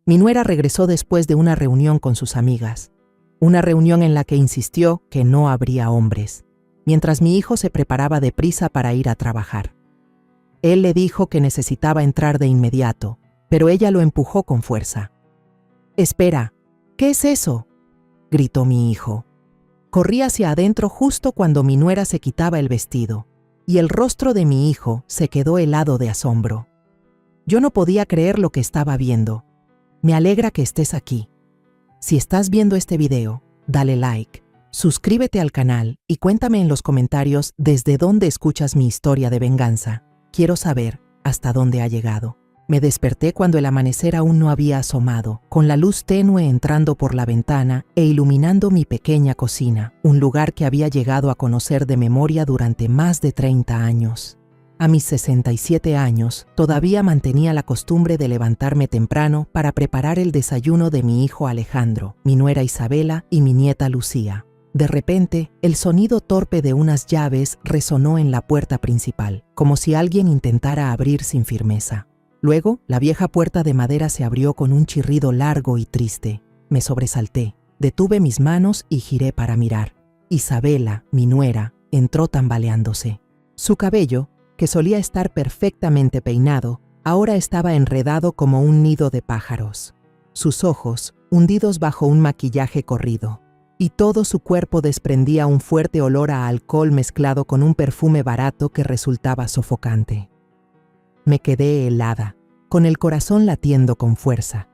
Mi nuera regresó después de una reunión con sus amigas, una reunión en la que insistió que no habría hombres, mientras mi hijo se preparaba deprisa para ir a trabajar. Él le dijo que necesitaba entrar de inmediato, pero ella lo empujó con fuerza. «Espera, ¿qué es eso?», gritó mi hijo. Corrí hacia adentro justo cuando mi nuera se quitaba el vestido, y el rostro de mi hijo se quedó helado de asombro. Yo no podía creer lo que estaba viendo. Me alegra que estés aquí. Si estás viendo este video, dale like, suscríbete al canal y cuéntame en los comentarios desde dónde escuchas mi historia de venganza. Quiero saber hasta dónde ha llegado. Me desperté cuando el amanecer aún no había asomado, con la luz tenue entrando por la ventana e iluminando mi pequeña cocina, un lugar que había llegado a conocer de memoria durante más de 30 años. A mis 67 años, todavía mantenía la costumbre de levantarme temprano para preparar el desayuno de mi hijo Alejandro, mi nuera Isabela y mi nieta Lucía. De repente, el sonido torpe de unas llaves resonó en la puerta principal, como si alguien intentara abrir sin firmeza. Luego, la vieja puerta de madera se abrió con un chirrido largo y triste. Me sobresalté, detuve mis manos y giré para mirar. Isabela, mi nuera, entró tambaleándose. Su cabello, que solía estar perfectamente peinado, ahora estaba enredado como un nido de pájaros. Sus ojos, hundidos bajo un maquillaje corrido, y todo su cuerpo desprendía un fuerte olor a alcohol mezclado con un perfume barato que resultaba sofocante. Me quedé helada, con el corazón latiendo con fuerza.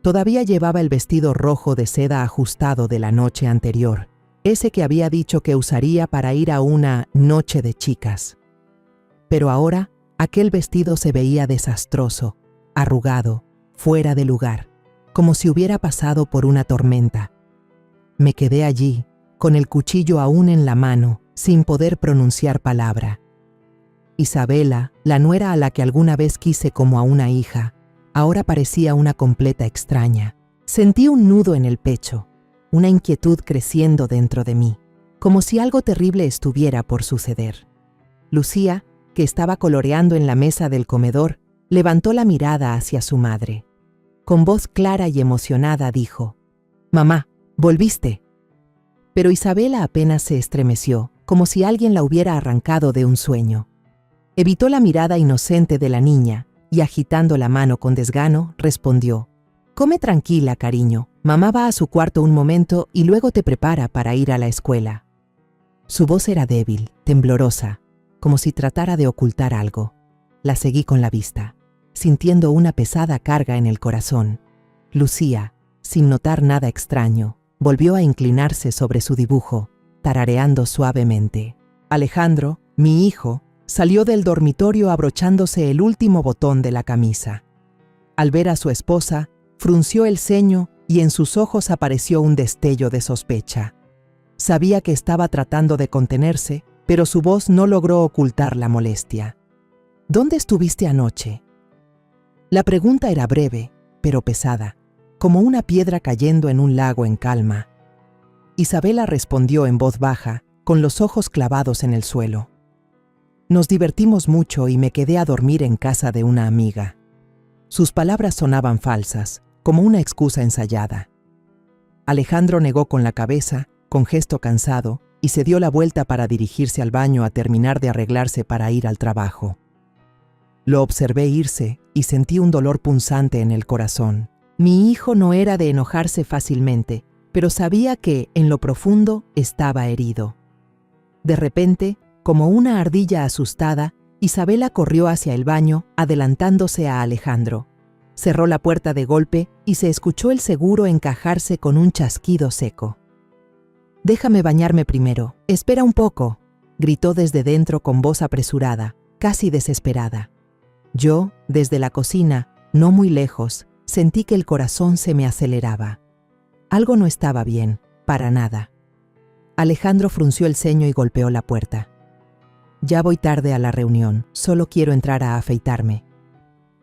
Todavía llevaba el vestido rojo de seda ajustado de la noche anterior, ese que había dicho que usaría para ir a una noche de chicas. Pero ahora, aquel vestido se veía desastroso, arrugado, fuera de lugar, como si hubiera pasado por una tormenta. Me quedé allí, con el cuchillo aún en la mano, sin poder pronunciar palabra. Isabela, la nuera a la que alguna vez quise como a una hija, ahora parecía una completa extraña. Sentí un nudo en el pecho, una inquietud creciendo dentro de mí, como si algo terrible estuviera por suceder. Lucía, que estaba coloreando en la mesa del comedor, levantó la mirada hacia su madre. Con voz clara y emocionada dijo: «Mamá, ¿volviste?». Pero Isabela apenas se estremeció, como si alguien la hubiera arrancado de un sueño. Evitó la mirada inocente de la niña y, agitando la mano con desgano, respondió: «Come tranquila, cariño. Mamá va a su cuarto un momento y luego te prepara para ir a la escuela». Su voz era débil, temblorosa, como si tratara de ocultar algo. La seguí con la vista, sintiendo una pesada carga en el corazón. Lucía, sin notar nada extraño, volvió a inclinarse sobre su dibujo, tarareando suavemente. Alejandro, mi hijo, salió del dormitorio abrochándose el último botón de la camisa. Al ver a su esposa, frunció el ceño y en sus ojos apareció un destello de sospecha. Sabía que estaba tratando de contenerse, pero su voz no logró ocultar la molestia. «¿Dónde estuviste anoche?». La pregunta era breve, pero pesada, como una piedra cayendo en un lago en calma. Isabela respondió en voz baja, con los ojos clavados en el suelo: «Nos divertimos mucho y me quedé a dormir en casa de una amiga». Sus palabras sonaban falsas, como una excusa ensayada. Alejandro negó con la cabeza, con gesto cansado, y se dio la vuelta para dirigirse al baño a terminar de arreglarse para ir al trabajo. Lo observé irse y sentí un dolor punzante en el corazón. Mi hijo no era de enojarse fácilmente, pero sabía que, en lo profundo, estaba herido. De repente, como una ardilla asustada, Isabela corrió hacia el baño, adelantándose a Alejandro. Cerró la puerta de golpe y se escuchó el seguro encajarse con un chasquido seco. «Déjame bañarme primero. Espera un poco», gritó desde dentro con voz apresurada, casi desesperada. Yo, desde la cocina, no muy lejos, sentí que el corazón se me aceleraba. Algo no estaba bien, para nada. Alejandro frunció el ceño y golpeó la puerta. «Ya voy tarde a la reunión, solo quiero entrar a afeitarme».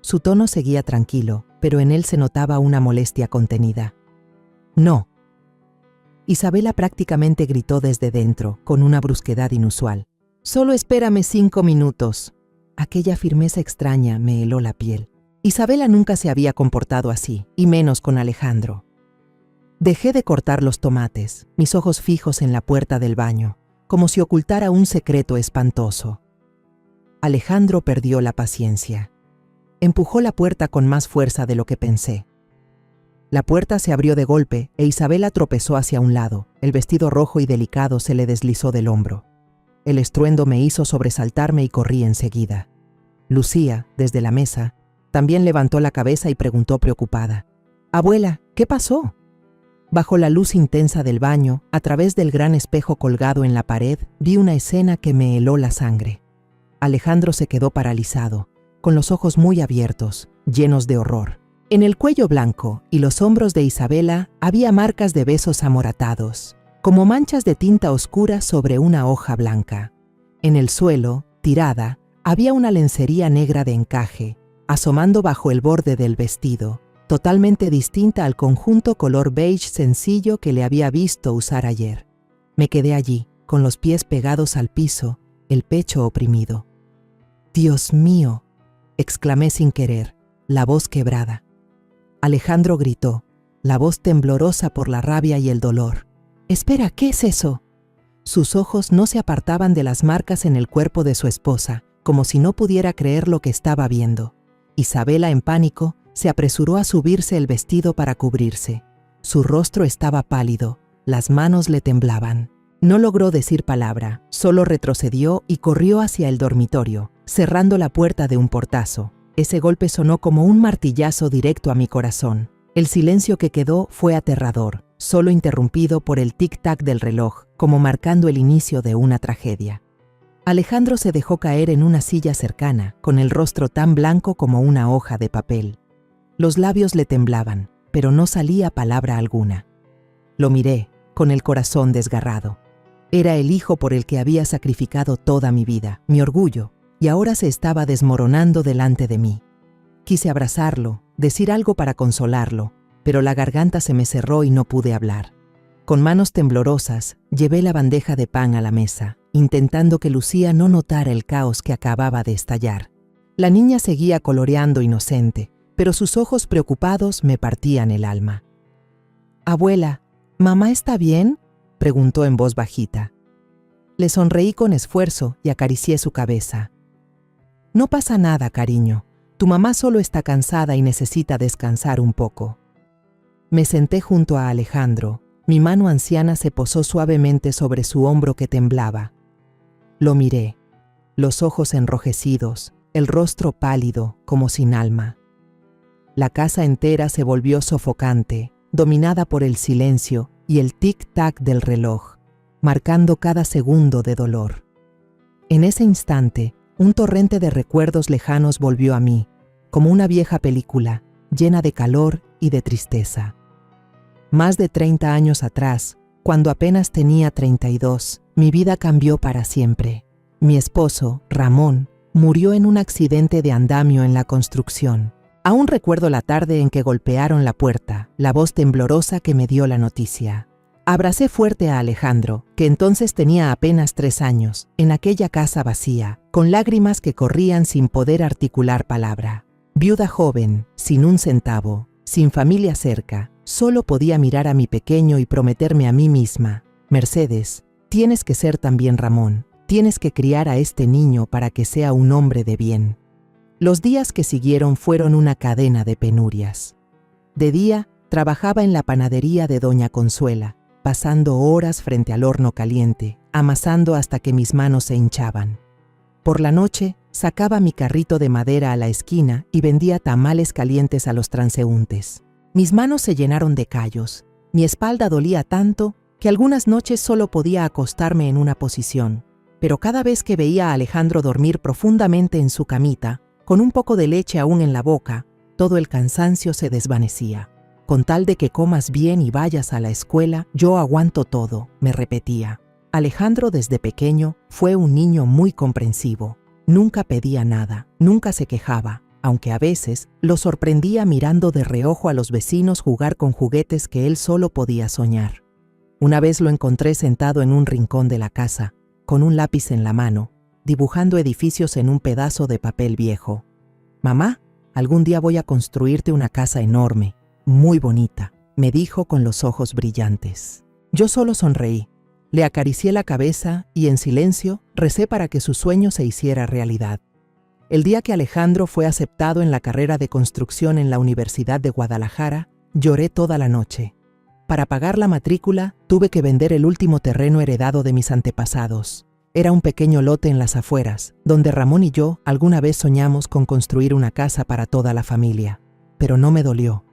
Su tono seguía tranquilo, pero en él se notaba una molestia contenida. «No». Isabela prácticamente gritó desde dentro, con una brusquedad inusual. «Solo espérame 5 minutos». Aquella firmeza extraña me heló la piel. Isabela nunca se había comportado así, y menos con Alejandro. Dejé de cortar los tomates, mis ojos fijos en la puerta del baño, como si ocultara un secreto espantoso. Alejandro perdió la paciencia. Empujó la puerta con más fuerza de lo que pensé. La puerta se abrió de golpe e Isabela tropezó hacia un lado. El vestido rojo y delicado se le deslizó del hombro. El estruendo me hizo sobresaltarme y corrí enseguida. Lucía, desde la mesa, también levantó la cabeza y preguntó preocupada: «Abuela, ¿qué pasó?». Bajo la luz intensa del baño, a través del gran espejo colgado en la pared, vi una escena que me heló la sangre. Alejandro se quedó paralizado, con los ojos muy abiertos, llenos de horror. En el cuello blanco y los hombros de Isabela había marcas de besos amoratados, como manchas de tinta oscura sobre una hoja blanca. En el suelo, tirada, había una lencería negra de encaje, asomando bajo el borde del vestido, totalmente distinta al conjunto color beige sencillo que le había visto usar ayer. Me quedé allí, con los pies pegados al piso, el pecho oprimido. «Dios mío», exclamé sin querer, la voz quebrada. Alejandro gritó, la voz temblorosa por la rabia y el dolor: «Espera, ¿qué es eso?». Sus ojos no se apartaban de las marcas en el cuerpo de su esposa, como si no pudiera creer lo que estaba viendo. Isabela, en pánico, se apresuró a subirse el vestido para cubrirse. Su rostro estaba pálido, las manos le temblaban. No logró decir palabra, solo retrocedió y corrió hacia el dormitorio, cerrando la puerta de un portazo. Ese golpe sonó como un martillazo directo a mi corazón. El silencio que quedó fue aterrador, solo interrumpido por el tic-tac del reloj, como marcando el inicio de una tragedia. Alejandro se dejó caer en una silla cercana, con el rostro tan blanco como una hoja de papel. Los labios le temblaban, pero no salía palabra alguna. Lo miré, con el corazón desgarrado. Era el hijo por el que había sacrificado toda mi vida, mi orgullo, y ahora se estaba desmoronando delante de mí. Quise abrazarlo, decir algo para consolarlo, pero la garganta se me cerró y no pude hablar. Con manos temblorosas, llevé la bandeja de pan a la mesa, intentando que Lucía no notara el caos que acababa de estallar. La niña seguía coloreando inocente, pero sus ojos preocupados me partían el alma. «Abuela, ¿mamá está bien?», preguntó en voz bajita. Le sonreí con esfuerzo y acaricié su cabeza. «No pasa nada, cariño. Tu mamá solo está cansada y necesita descansar un poco». Me senté junto a Alejandro. Mi mano anciana se posó suavemente sobre su hombro que temblaba. Lo miré, los ojos enrojecidos, el rostro pálido, como sin alma. La casa entera se volvió sofocante, dominada por el silencio y el tic-tac del reloj, marcando cada segundo de dolor. En ese instante, un torrente de recuerdos lejanos volvió a mí, como una vieja película, llena de calor y de tristeza. Más de 30 años atrás, cuando apenas tenía 32, mi vida cambió para siempre. Mi esposo, Ramón, murió en un accidente de andamio en la construcción. Aún recuerdo la tarde en que golpearon la puerta, la voz temblorosa que me dio la noticia. Abracé fuerte a Alejandro, que entonces tenía apenas 3 años, en aquella casa vacía, con lágrimas que corrían sin poder articular palabra. Viuda joven, sin un centavo, sin familia cerca, solo podía mirar a mi pequeño y prometerme a mí misma: «Mercedes, tienes que ser también Ramón, tienes que criar a este niño para que sea un hombre de bien». Los días que siguieron fueron una cadena de penurias. De día, trabajaba en la panadería de Doña Consuela, pasando horas frente al horno caliente, amasando hasta que mis manos se hinchaban. Por la noche, sacaba mi carrito de madera a la esquina y vendía tamales calientes a los transeúntes. Mis manos se llenaron de callos, mi espalda dolía tanto que algunas noches solo podía acostarme en una posición, pero cada vez que veía a Alejandro dormir profundamente en su camita, con un poco de leche aún en la boca, todo el cansancio se desvanecía. «Con tal de que comas bien y vayas a la escuela, yo aguanto todo», me repetía. Alejandro desde pequeño fue un niño muy comprensivo. Nunca pedía nada, nunca se quejaba, aunque a veces lo sorprendía mirando de reojo a los vecinos jugar con juguetes que él solo podía soñar. Una vez lo encontré sentado en un rincón de la casa, con un lápiz en la mano, dibujando edificios en un pedazo de papel viejo. «Mamá», algún día voy a construirte una casa enorme, muy bonita, me dijo con los ojos brillantes. Yo solo sonreí, le acaricié la cabeza y en silencio recé para que su sueño se hiciera realidad. El día que Alejandro fue aceptado en la carrera de construcción en la Universidad de Guadalajara, lloré toda la noche. Para pagar la matrícula, tuve que vender el último terreno heredado de mis antepasados. Era un pequeño lote en las afueras, donde Ramón y yo alguna vez soñamos con construir una casa para toda la familia. Pero no me dolió.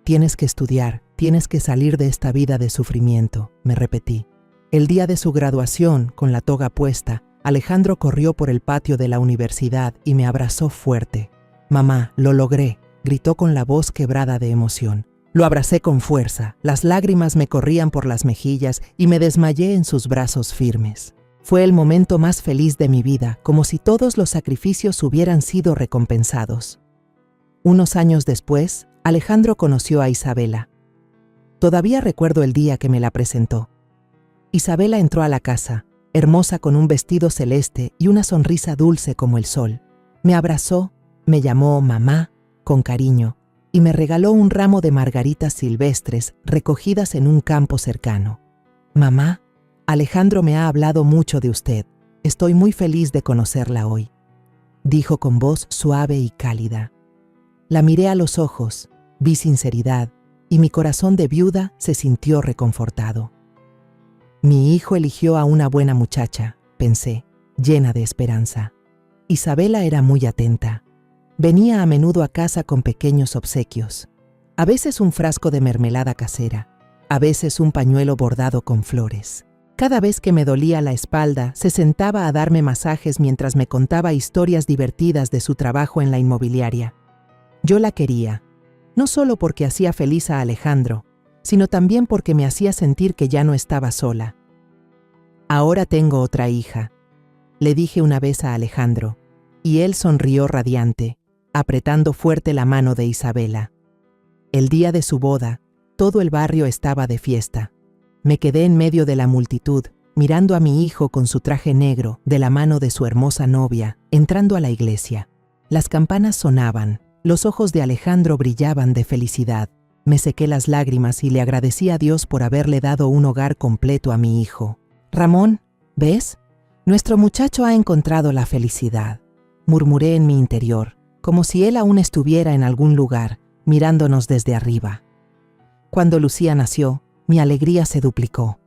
Tienes que estudiar, tienes que salir de esta vida de sufrimiento, me repetí. El día de su graduación, con la toga puesta, Alejandro corrió por el patio de la universidad y me abrazó fuerte. «Mamá, lo logré», gritó con la voz quebrada de emoción. Lo abracé con fuerza, las lágrimas me corrían por las mejillas y me desmayé en sus brazos firmes. Fue el momento más feliz de mi vida, como si todos los sacrificios hubieran sido recompensados. Unos años después, Alejandro conoció a Isabela. Todavía recuerdo el día que me la presentó. Isabela entró a la casa, hermosa con un vestido celeste y una sonrisa dulce como el sol. Me abrazó, me llamó mamá, con cariño, y me regaló un ramo de margaritas silvestres recogidas en un campo cercano. «Mamá, Alejandro me ha hablado mucho de usted. Estoy muy feliz de conocerla hoy», dijo con voz suave y cálida. La miré a los ojos, vi sinceridad, y mi corazón de viuda se sintió reconfortado. Mi hijo eligió a una buena muchacha, pensé, llena de esperanza. Isabela era muy atenta. Venía a menudo a casa con pequeños obsequios. A veces un frasco de mermelada casera, a veces un pañuelo bordado con flores. Cada vez que me dolía la espalda, se sentaba a darme masajes mientras me contaba historias divertidas de su trabajo en la inmobiliaria. Yo la quería, no solo porque hacía feliz a Alejandro, sino también porque me hacía sentir que ya no estaba sola. «Ahora tengo otra hija», le dije una vez a Alejandro, y él sonrió radiante, apretando fuerte la mano de Isabela. El día de su boda, todo el barrio estaba de fiesta. Me quedé en medio de la multitud, mirando a mi hijo con su traje negro, de la mano de su hermosa novia, entrando a la iglesia. Las campanas sonaban, los ojos de Alejandro brillaban de felicidad. Me sequé las lágrimas y le agradecí a Dios por haberle dado un hogar completo a mi hijo. «Ramón, ¿ves? Nuestro muchacho ha encontrado la felicidad», murmuré en mi interior, como si él aún estuviera en algún lugar, mirándonos desde arriba. Cuando Lucía nació, mi alegría se duplicó.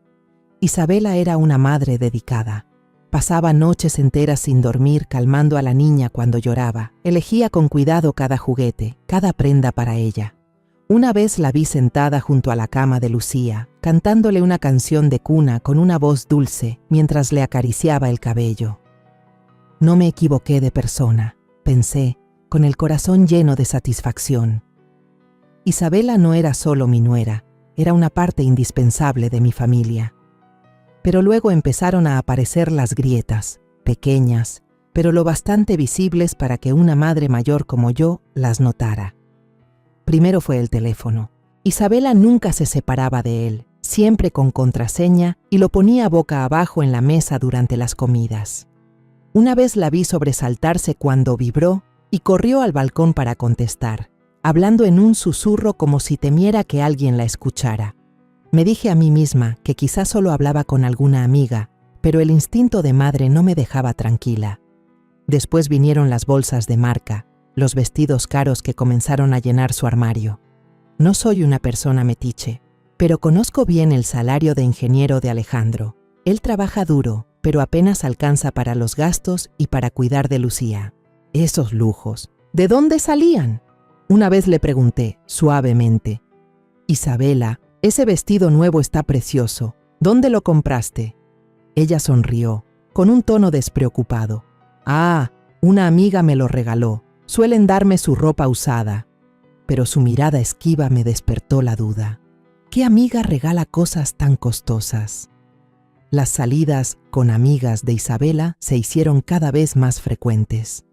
Isabela era una madre dedicada. Pasaba noches enteras sin dormir calmando a la niña cuando lloraba. Elegía con cuidado cada juguete, cada prenda para ella. Una vez la vi sentada junto a la cama de Lucía, cantándole una canción de cuna con una voz dulce mientras le acariciaba el cabello. No me equivoqué de persona, pensé, con el corazón lleno de satisfacción. Isabela no era solo mi nuera, era una parte indispensable de mi familia. Pero luego empezaron a aparecer las grietas, pequeñas, pero lo bastante visibles para que una madre mayor como yo las notara. Primero fue el teléfono. Isabela nunca se separaba de él, siempre con contraseña, y lo ponía boca abajo en la mesa durante las comidas. Una vez la vi sobresaltarse cuando vibró y corrió al balcón para contestar, hablando en un susurro como si temiera que alguien la escuchara. Me dije a mí misma que quizás solo hablaba con alguna amiga, pero el instinto de madre no me dejaba tranquila. Después vinieron las bolsas de marca, los vestidos caros que comenzaron a llenar su armario. No soy una persona metiche, pero conozco bien el salario de ingeniero de Alejandro. Él trabaja duro, pero apenas alcanza para los gastos y para cuidar de Lucía. Esos lujos, ¿de dónde salían? Una vez le pregunté, suavemente, «Isabela, ese vestido nuevo está precioso. ¿Dónde lo compraste?» Ella sonrió, con un tono despreocupado. «Ah, una amiga me lo regaló. Suelen darme su ropa usada». Pero su mirada esquiva me despertó la duda. ¿Qué amiga regala cosas tan costosas? Las salidas con amigas de Isabela se hicieron cada vez más frecuentes.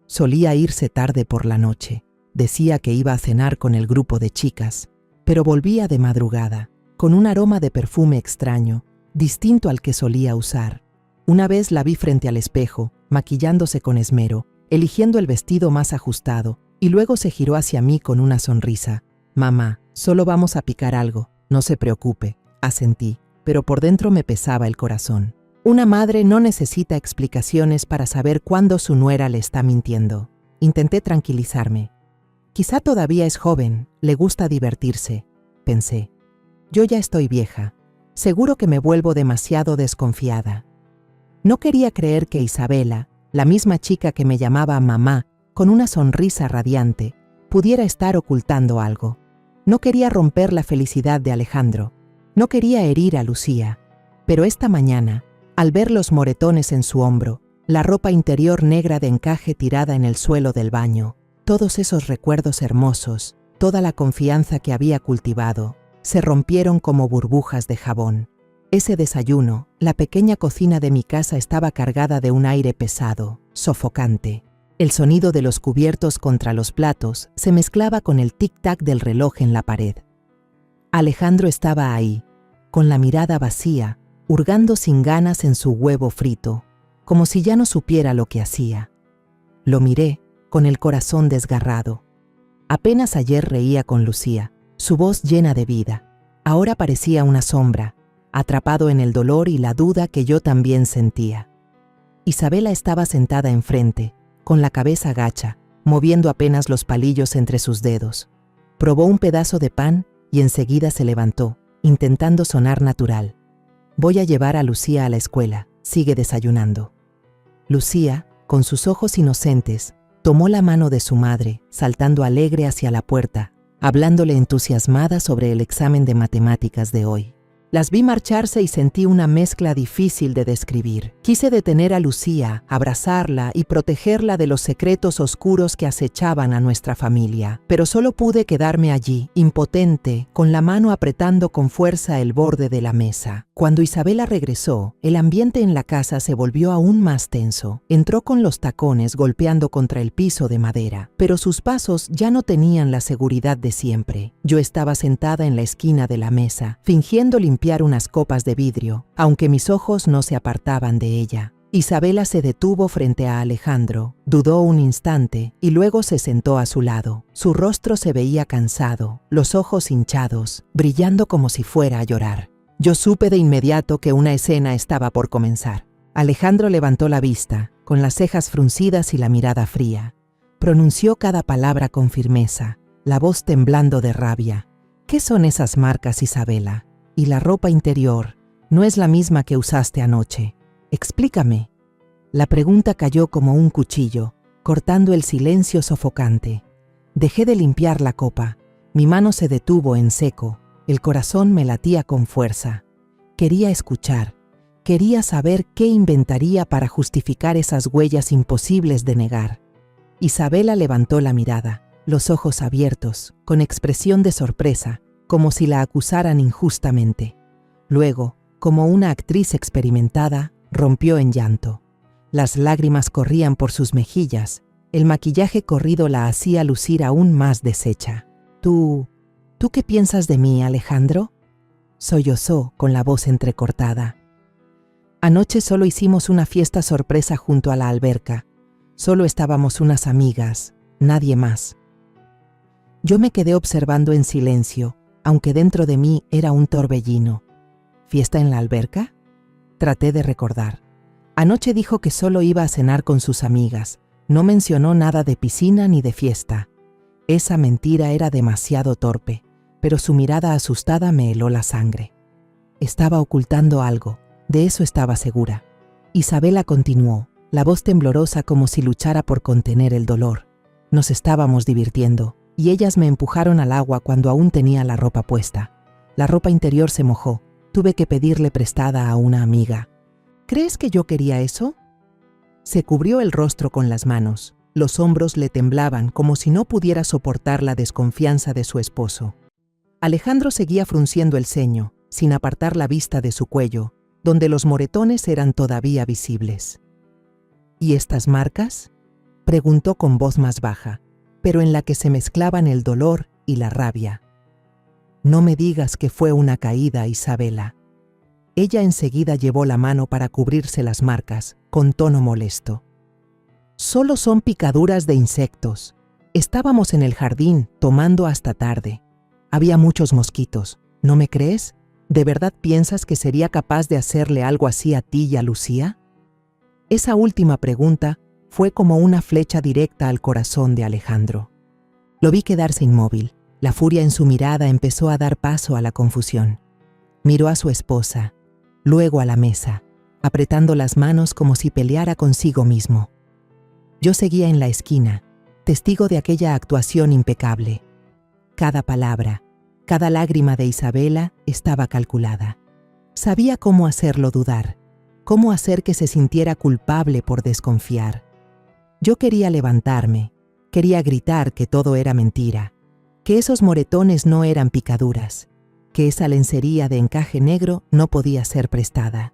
Solía irse tarde por la noche. Decía que iba a cenar con el grupo de chicas, pero volvía de madrugada, con un aroma de perfume extraño, distinto al que solía usar. Una vez la vi frente al espejo, maquillándose con esmero, eligiendo el vestido más ajustado, Y luego se giró hacia mí con una sonrisa. Mamá, solo vamos a picar algo, no se preocupe, asentí, pero por dentro me pesaba el corazón. Una madre no necesita explicaciones para saber cuándo su nuera le está mintiendo. Intenté tranquilizarme. Quizá todavía es joven, le gusta divertirse, pensé. Yo ya estoy vieja, seguro que me vuelvo demasiado desconfiada. No quería creer que Isabela, la misma chica que me llamaba mamá, con una sonrisa radiante, pudiera estar ocultando algo. No quería romper la felicidad de Alejandro, no quería herir a Lucía, pero esta mañana, al ver los moretones en su hombro, la ropa interior negra de encaje tirada en el suelo del baño, todos esos recuerdos hermosos, toda la confianza que había cultivado, se rompieron como burbujas de jabón. Ese desayuno, la pequeña cocina de mi casa estaba cargada de un aire pesado, sofocante. El sonido de los cubiertos contra los platos se mezclaba con el tic-tac del reloj en la pared. Alejandro estaba ahí, con la mirada vacía, hurgando sin ganas en su huevo frito, como si ya no supiera lo que hacía. Lo miré, con el corazón desgarrado. Apenas ayer reía con Lucía, su voz llena de vida. Ahora parecía una sombra, atrapado en el dolor y la duda que yo también sentía. Isabela estaba sentada enfrente, con la cabeza gacha, moviendo apenas los palillos entre sus dedos. Probó un pedazo de pan y enseguida se levantó, intentando sonar natural. Voy a llevar a Lucía a la escuela, sigue desayunando. Lucía, con sus ojos inocentes, tomó la mano de su madre, saltando alegre hacia la puerta, hablándole entusiasmada sobre el examen de matemáticas de hoy. Las vi marcharse y sentí una mezcla difícil de describir. Quise detener a Lucía, abrazarla y protegerla de los secretos oscuros que acechaban a nuestra familia, pero solo pude quedarme allí, impotente, con la mano apretando con fuerza el borde de la mesa. Cuando Isabela regresó, el ambiente en la casa se volvió aún más tenso. Entró con los tacones golpeando contra el piso de madera, pero sus pasos ya no tenían la seguridad de siempre. Yo estaba sentada en la esquina de la mesa, fingiendo limpiar unas copas de vidrio, aunque mis ojos no se apartaban de ella. Isabela se detuvo frente a Alejandro, dudó un instante y luego se sentó a su lado. Su rostro se veía cansado, los ojos hinchados, brillando como si fuera a llorar. Yo supe de inmediato que una escena estaba por comenzar. Alejandro levantó la vista, con las cejas fruncidas y la mirada fría. Pronunció cada palabra con firmeza, la voz temblando de rabia. ¿Qué son esas marcas, Isabela? Y la ropa interior no es la misma que usaste anoche. Explícame. La pregunta cayó como un cuchillo, cortando el silencio sofocante. Dejé de limpiar la copa. Mi mano se detuvo en seco. El corazón me latía con fuerza. Quería escuchar. Quería saber qué inventaría para justificar esas huellas imposibles de negar. Isabela levantó la mirada, los ojos abiertos, con expresión de sorpresa, como si la acusaran injustamente. Luego, como una actriz experimentada, rompió en llanto. Las lágrimas corrían por sus mejillas, el maquillaje corrido la hacía lucir aún más deshecha. ¿Tú qué piensas de mí, Alejandro?, sollozó con la voz entrecortada. Anoche solo hicimos una fiesta sorpresa junto a la alberca. Solo estábamos unas amigas, nadie más. Yo me quedé observando en silencio, aunque dentro de mí era un torbellino. ¿Fiesta en la alberca? Traté de recordar. Anoche dijo que solo iba a cenar con sus amigas. No mencionó nada de piscina ni de fiesta. Esa mentira era demasiado torpe, pero su mirada asustada me heló la sangre. Estaba ocultando algo, de eso estaba segura. Isabela continuó, la voz temblorosa como si luchara por contener el dolor. Nos estábamos divirtiendo, y ellas me empujaron al agua cuando aún tenía la ropa puesta. La ropa interior se mojó. Tuve que pedirle prestada a una amiga. ¿Crees que yo quería eso? Se cubrió el rostro con las manos. Los hombros le temblaban como si no pudiera soportar la desconfianza de su esposo. Alejandro seguía frunciendo el ceño, sin apartar la vista de su cuello, donde los moretones eran todavía visibles. ¿Y estas marcas?, preguntó con voz más baja, pero en la que se mezclaban el dolor y la rabia. No me digas que fue una caída, Isabela. Ella enseguida llevó la mano para cubrirse las marcas, con tono molesto. Solo son picaduras de insectos. Estábamos en el jardín, tomando hasta tarde. Había muchos mosquitos. ¿No me crees? ¿De verdad piensas que sería capaz de hacerle algo así a ti y a Lucía? Esa última pregunta fue como una flecha directa al corazón de Alejandro. Lo vi quedarse inmóvil. La furia en su mirada empezó a dar paso a la confusión. Miró a su esposa, luego a la mesa, apretando las manos como si peleara consigo mismo. Yo seguía en la esquina, testigo de aquella actuación impecable. Cada palabra, cada lágrima de Isabela estaba calculada. Sabía cómo hacerlo dudar, cómo hacer que se sintiera culpable por desconfiar. Yo quería levantarme, quería gritar que todo era mentira, que esos moretones no eran picaduras, que esa lencería de encaje negro no podía ser prestada.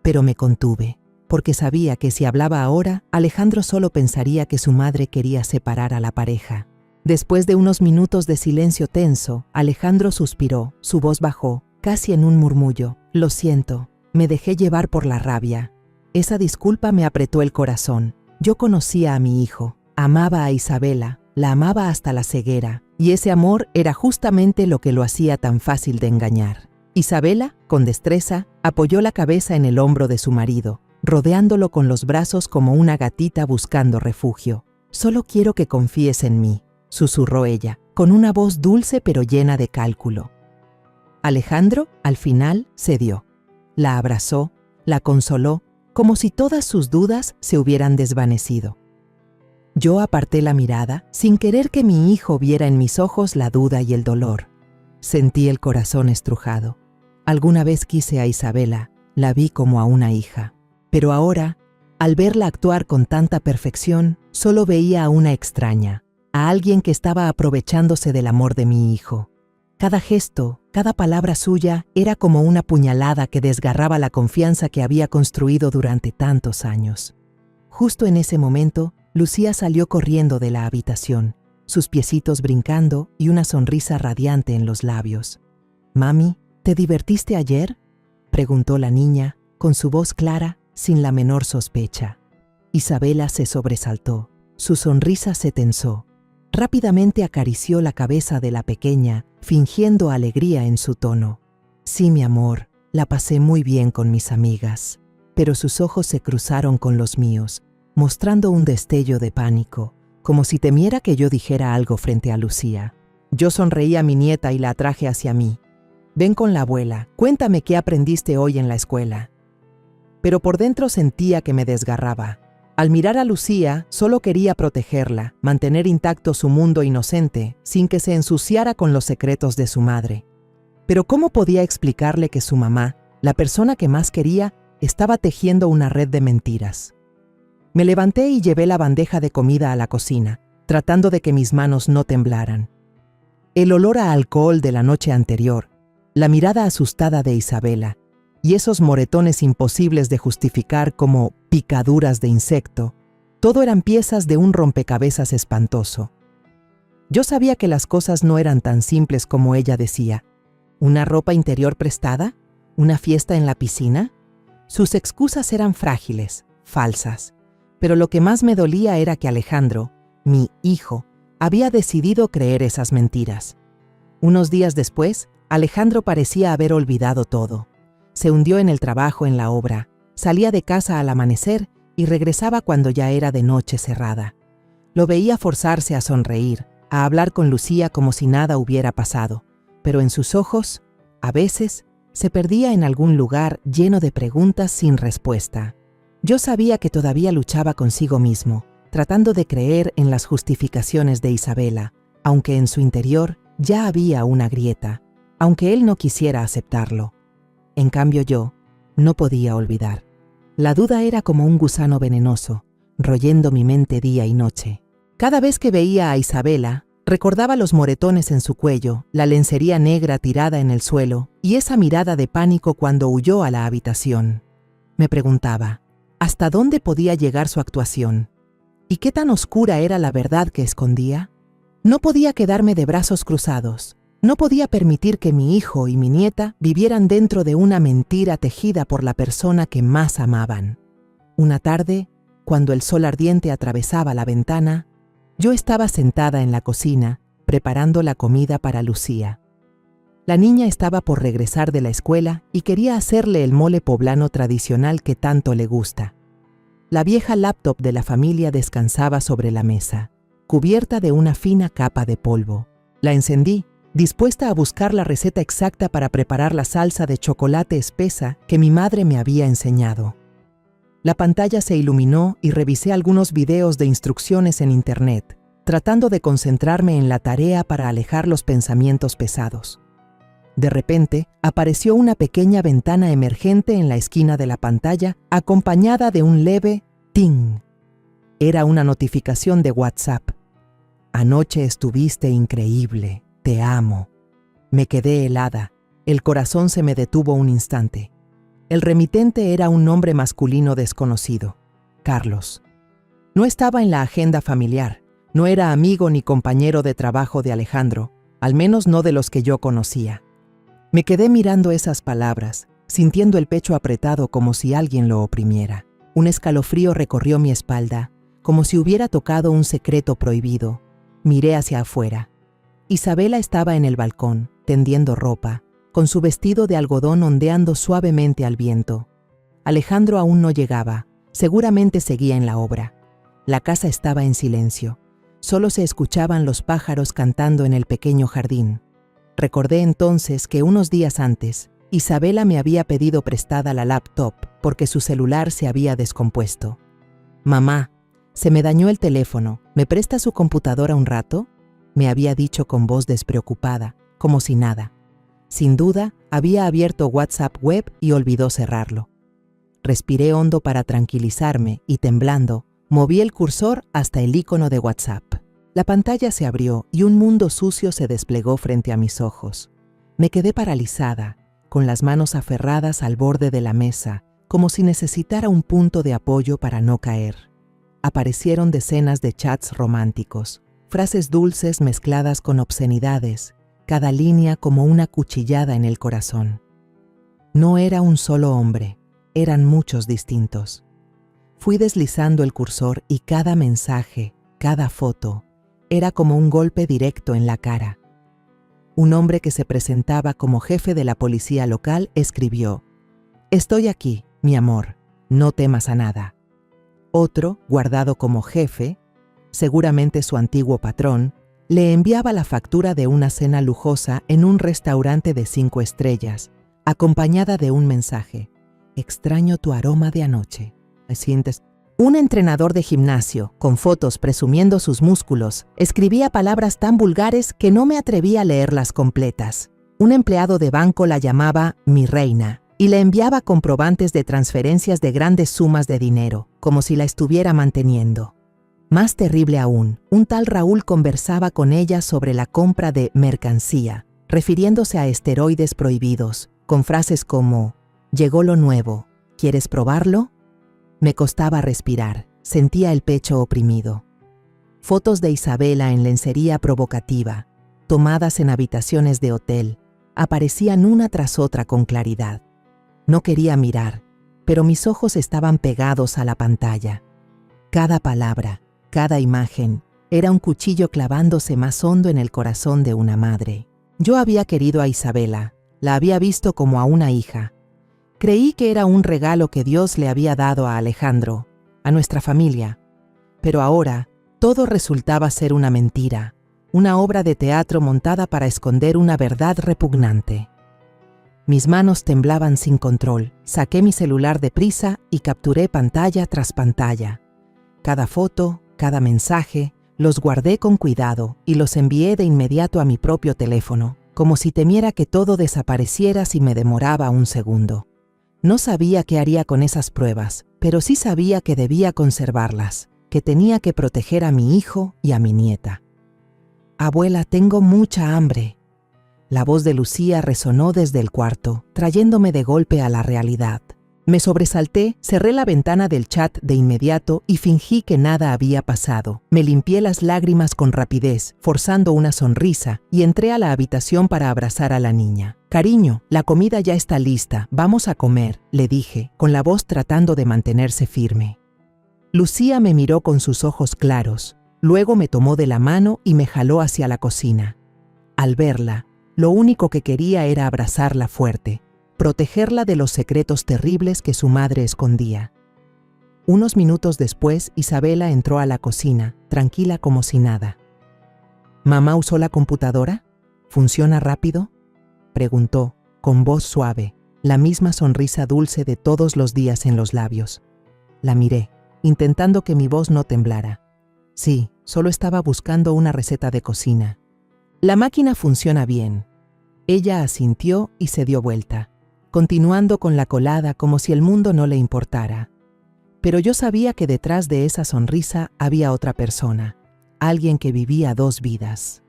Pero me contuve, porque sabía que si hablaba ahora, Alejandro solo pensaría que su madre quería separar a la pareja. Después de unos minutos de silencio tenso, Alejandro suspiró, su voz bajó, casi en un murmullo. Lo siento, me dejé llevar por la rabia. Esa disculpa me apretó el corazón. Yo conocía a mi hijo, amaba a Isabela, la amaba hasta la ceguera, y ese amor era justamente lo que lo hacía tan fácil de engañar. Isabela, con destreza, apoyó la cabeza en el hombro de su marido, rodeándolo con los brazos como una gatita buscando refugio. «Solo quiero que confíes en mí», susurró ella, con una voz dulce pero llena de cálculo. Alejandro, al final, cedió. La abrazó, la consoló, como si todas sus dudas se hubieran desvanecido. Yo aparté la mirada, sin querer que mi hijo viera en mis ojos la duda y el dolor. Sentí el corazón estrujado. Alguna vez quise a Isabela, la vi como a una hija. Pero ahora, al verla actuar con tanta perfección, solo veía a una extraña, a alguien que estaba aprovechándose del amor de mi hijo. Cada gesto, cada palabra suya era como una puñalada que desgarraba la confianza que había construido durante tantos años. Justo en ese momento, Lucía salió corriendo de la habitación, sus piecitos brincando y una sonrisa radiante en los labios. «Mami, ¿te divertiste ayer?», preguntó la niña, con su voz clara, sin la menor sospecha. Isabela se sobresaltó, su sonrisa se tensó. Rápidamente acarició la cabeza de la pequeña, fingiendo alegría en su tono. «Sí, mi amor, la pasé muy bien con mis amigas». Pero sus ojos se cruzaron con los míos, mostrando un destello de pánico, como si temiera que yo dijera algo frente a Lucía. Yo sonreí a mi nieta y la atraje hacia mí. «Ven con la abuela, cuéntame qué aprendiste hoy en la escuela». Pero por dentro sentía que me desgarraba. Al mirar a Lucía, solo quería protegerla, mantener intacto su mundo inocente, sin que se ensuciara con los secretos de su madre. Pero ¿cómo podía explicarle que su mamá, la persona que más quería, estaba tejiendo una red de mentiras? Me levanté y llevé la bandeja de comida a la cocina, tratando de que mis manos no temblaran. El olor a alcohol de la noche anterior, la mirada asustada de Isabela, y esos moretones imposibles de justificar como picaduras de insecto, todo eran piezas de un rompecabezas espantoso. Yo sabía que las cosas no eran tan simples como ella decía. ¿Una ropa interior prestada? ¿Una fiesta en la piscina? Sus excusas eran frágiles, falsas, pero lo que más me dolía era que Alejandro, mi hijo, había decidido creer esas mentiras. Unos días después, Alejandro parecía haber olvidado todo. Se hundió en el trabajo en la obra, salía de casa al amanecer y regresaba cuando ya era de noche cerrada. Lo veía forzarse a sonreír, a hablar con Lucía como si nada hubiera pasado, pero en sus ojos, a veces, se perdía en algún lugar lleno de preguntas sin respuesta. Yo sabía que todavía luchaba consigo mismo, tratando de creer en las justificaciones de Isabela, aunque en su interior ya había una grieta, aunque él no quisiera aceptarlo. En cambio yo no podía olvidar. La duda era como un gusano venenoso, royendo mi mente día y noche. Cada vez que veía a Isabela, recordaba los moretones en su cuello, la lencería negra tirada en el suelo y esa mirada de pánico cuando huyó a la habitación. Me preguntaba, ¿hasta dónde podía llegar su actuación? ¿Y qué tan oscura era la verdad que escondía? No podía quedarme de brazos cruzados. No podía permitir que mi hijo y mi nieta vivieran dentro de una mentira tejida por la persona que más amaban. Una tarde, cuando el sol ardiente atravesaba la ventana, Yo estaba sentada en la cocina, preparando la comida para Lucía. La niña estaba por regresar de la escuela y quería hacerle el mole poblano tradicional que tanto le gusta. La vieja laptop de la familia descansaba sobre la mesa, cubierta de una fina capa de polvo. La encendí, dispuesta a buscar la receta exacta para preparar la salsa de chocolate espesa que mi madre me había enseñado. La pantalla se iluminó y revisé algunos videos de instrucciones en internet, tratando de concentrarme en la tarea para alejar los pensamientos pesados. De repente, apareció una pequeña ventana emergente en la esquina de la pantalla, acompañada de un leve ting. Era una notificación de WhatsApp. Anoche estuviste increíble, te amo. Me quedé helada, el corazón se me detuvo un instante. El remitente era un nombre masculino desconocido, Carlos. No estaba en la agenda familiar, no era amigo ni compañero de trabajo de Alejandro, al menos no de los que yo conocía. Me quedé mirando esas palabras, sintiendo el pecho apretado como si alguien lo oprimiera. Un escalofrío recorrió mi espalda, como si hubiera tocado un secreto prohibido. Miré hacia afuera. Isabela estaba en el balcón, tendiendo ropa, con su vestido de algodón ondeando suavemente al viento. Alejandro aún no llegaba, seguramente seguía en la obra. La casa estaba en silencio. Solo se escuchaban los pájaros cantando en el pequeño jardín. Recordé entonces que unos días antes, Isabela me había pedido prestada la laptop porque su celular se había descompuesto. «Mamá, se me dañó el teléfono, ¿me presta su computadora un rato?», me había dicho con voz despreocupada, como si nada. Sin duda, había abierto WhatsApp web y olvidó cerrarlo. Respiré hondo para tranquilizarme y temblando, moví el cursor hasta el icono de WhatsApp. La pantalla se abrió y un mundo sucio se desplegó frente a mis ojos. Me quedé paralizada, con las manos aferradas al borde de la mesa, como si necesitara un punto de apoyo para no caer. Aparecieron decenas de chats románticos, frases dulces mezcladas con obscenidades, cada línea como una cuchillada en el corazón. No era un solo hombre, eran muchos distintos. Fui deslizando el cursor y cada mensaje, cada foto, era como un golpe directo en la cara. Un hombre que se presentaba como jefe de la policía local escribió: «Estoy aquí, mi amor, no temas a nada». Otro, guardado como jefe, seguramente su antiguo patrón, le enviaba la factura de una cena lujosa en un restaurante de 5 estrellas, acompañada de un mensaje: «Extraño tu aroma de anoche. ¿Me sientes?». Un entrenador de gimnasio, con fotos presumiendo sus músculos, escribía palabras tan vulgares que no me atrevía a leerlas completas. Un empleado de banco la llamaba «mi reina» y le enviaba comprobantes de transferencias de grandes sumas de dinero, como si la estuviera manteniendo. Más terrible aún, un tal Raúl conversaba con ella sobre la compra de mercancía, refiriéndose a esteroides prohibidos, con frases como «llegó lo nuevo, ¿quieres probarlo?». Me costaba respirar, sentía el pecho oprimido. Fotos de Isabela en lencería provocativa, tomadas en habitaciones de hotel, aparecían una tras otra con claridad. No quería mirar, pero mis ojos estaban pegados a la pantalla. Cada palabra, cada imagen, era un cuchillo clavándose más hondo en el corazón de una madre. Yo había querido a Isabela, la había visto como a una hija. Creí que era un regalo que Dios le había dado a Alejandro, a nuestra familia. Pero ahora, todo resultaba ser una mentira, una obra de teatro montada para esconder una verdad repugnante. Mis manos temblaban sin control, saqué mi celular deprisa y capturé pantalla tras pantalla. Cada foto, cada mensaje, los guardé con cuidado y los envié de inmediato a mi propio teléfono, como si temiera que todo desapareciera si me demoraba un segundo. No sabía qué haría con esas pruebas, pero sí sabía que debía conservarlas, que tenía que proteger a mi hijo y a mi nieta. «Abuela, tengo mucha hambre». La voz de Lucía resonó desde el cuarto, trayéndome de golpe a la realidad. Me sobresalté, cerré la ventana del chat de inmediato y fingí que nada había pasado. Me limpié las lágrimas con rapidez, forzando una sonrisa, y entré a la habitación para abrazar a la niña. «Cariño, la comida ya está lista, vamos a comer», le dije, con la voz tratando de mantenerse firme. Lucía me miró con sus ojos claros, Luego me tomó de la mano y me jaló hacia la cocina. Al verla, lo único que quería era abrazarla fuerte, protegerla de los secretos terribles que su madre escondía. Unos minutos después, Isabela entró a la cocina, tranquila como si nada. ¿Mamá usó la computadora? ¿Funciona rápido?, preguntó, con voz suave, la misma sonrisa dulce de todos los días en los labios. La miré, intentando que mi voz no temblara. Sí, solo estaba buscando una receta de cocina. La máquina funciona bien. Ella asintió y se dio vuelta, continuando con la colada como si el mundo no le importara. Pero yo sabía que detrás de esa sonrisa había otra persona, alguien que vivía dos vidas.